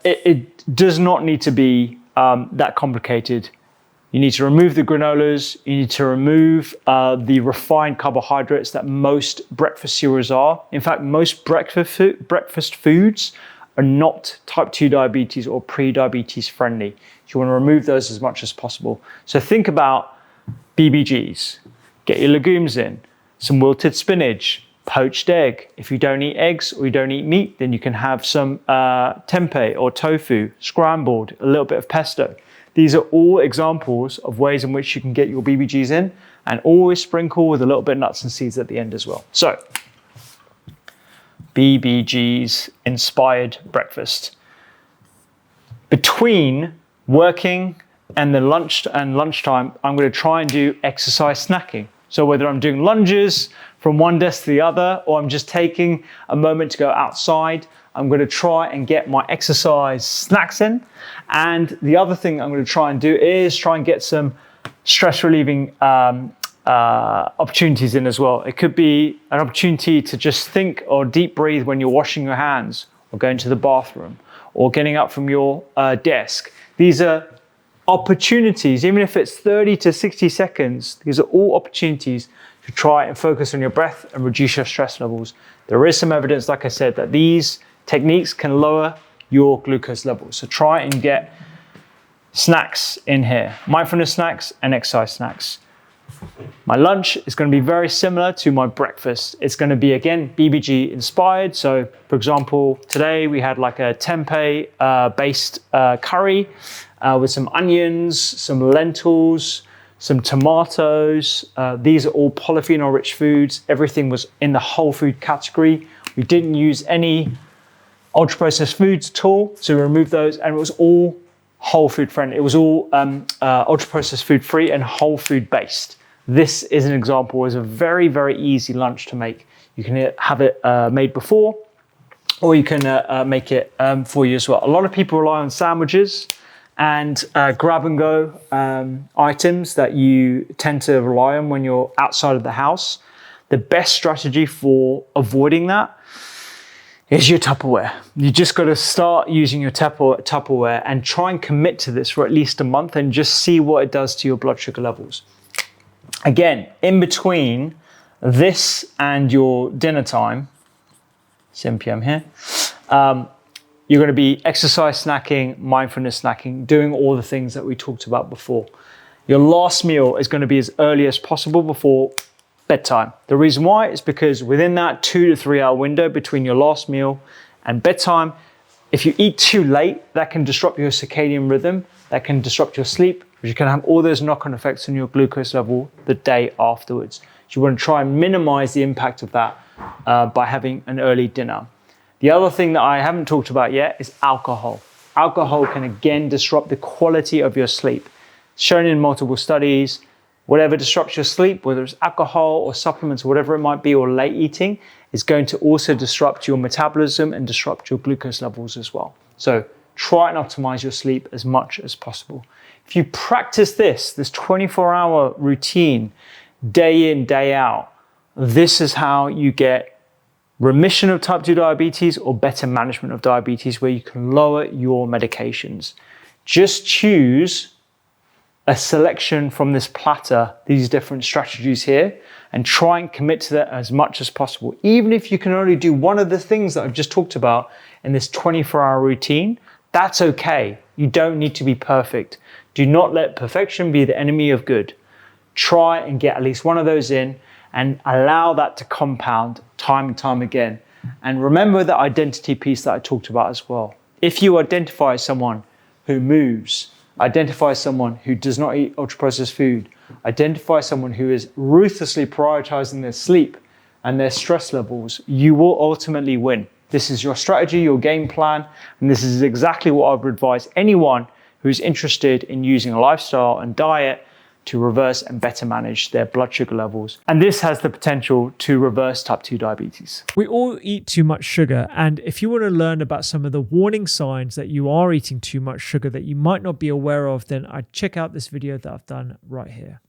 It does not need to be that complicated. You need to remove the granolas. You need to remove the refined carbohydrates that most breakfast cereals are. In fact, most breakfast foods are not type 2 diabetes or pre-diabetes friendly. You want to remove those as much as possible. So think about BBGs. Get your legumes in, some wilted spinach, poached egg. If you don't eat eggs or you don't eat meat, then you can have some tempeh or tofu, scrambled, a little bit of pesto. These are all examples of ways in which you can get your BBGs in, and always sprinkle with a little bit of nuts and seeds at the end as well. So, BBGs inspired breakfast. Between working and the lunchtime, I'm going to try and do exercise snacking. So whether I'm doing lunges from one desk to the other, or I'm just taking a moment to go outside, I'm going to try and get my exercise snacks in. And the other thing I'm going to try and do is try and get some stress relieving opportunities in as well. It could be an opportunity to just think or deep breathe when you're washing your hands or going to the bathroom or getting up from your desk. These are opportunities, even if it's 30 to 60 seconds, these are all opportunities to try and focus on your breath and reduce your stress levels. There is some evidence, like I said, that these techniques can lower your glucose levels. So try and get snacks in here, mindfulness snacks and exercise snacks. My lunch is going to be very similar to my breakfast. It's going to be, again, BBG inspired. So for example, today we had like a tempeh based curry with some onions, some lentils, some tomatoes. These are all polyphenol rich foods. Everything was in the whole food category. We didn't use any ultra processed foods at all. So we removed those, and it was all whole food friendly. It was all ultra processed food free and whole food based. This is an example. It's a very, very easy lunch to make. You can have it made before, or you can make it for you as well. A lot of people rely on sandwiches and grab and go items that you tend to rely on when you're outside of the house. The best strategy for avoiding that is your Tupperware. You just got to start using your Tupperware and try and commit to this for at least a month and just see what it does to your blood sugar levels. Again, in between this and your dinner time, 7 p.m. here, you're going to be exercise snacking, mindfulness snacking, doing all the things that we talked about before. Your last meal is going to be as early as possible before bedtime. The reason why is because within that 2 to 3 hour window between your last meal and bedtime, if you eat too late, that can disrupt your circadian rhythm, that can disrupt your sleep, which you can have all those knock-on effects on your glucose level the day afterwards. So you want to try and minimize the impact of that by having an early dinner. The other thing that I haven't talked about yet is alcohol. Alcohol can again disrupt the quality of your sleep. Shown in multiple studies, whatever disrupts your sleep, whether it's alcohol or supplements or whatever it might be, or late eating, is going to also disrupt your metabolism and disrupt your glucose levels as well. So try and optimize your sleep as much as possible. If you practice this 24-hour routine, day in, day out, this is how you get remission of type 2 diabetes or better management of diabetes, where you can lower your medications. Just choose a selection from this platter, these different strategies here, and try and commit to that as much as possible. Even if you can only do one of the things that I've just talked about in this 24-hour routine, that's okay. You don't need to be perfect. Do not let perfection be the enemy of good. Try and get at least one of those in and allow that to compound time and time again. And remember the identity piece that I talked about as well. If you identify as someone who moves, identify someone who does not eat ultra-processed food, identify someone who is ruthlessly prioritizing their sleep and their stress levels, you will ultimately win. This is your strategy, your game plan, and this is exactly what I would advise anyone who's interested in using a lifestyle and diet to reverse and better manage their blood sugar levels. And this has the potential to reverse type 2 diabetes. We all eat too much sugar. And if you want to learn about some of the warning signs that you are eating too much sugar that you might not be aware of, then I'd check out this video that I've done right here.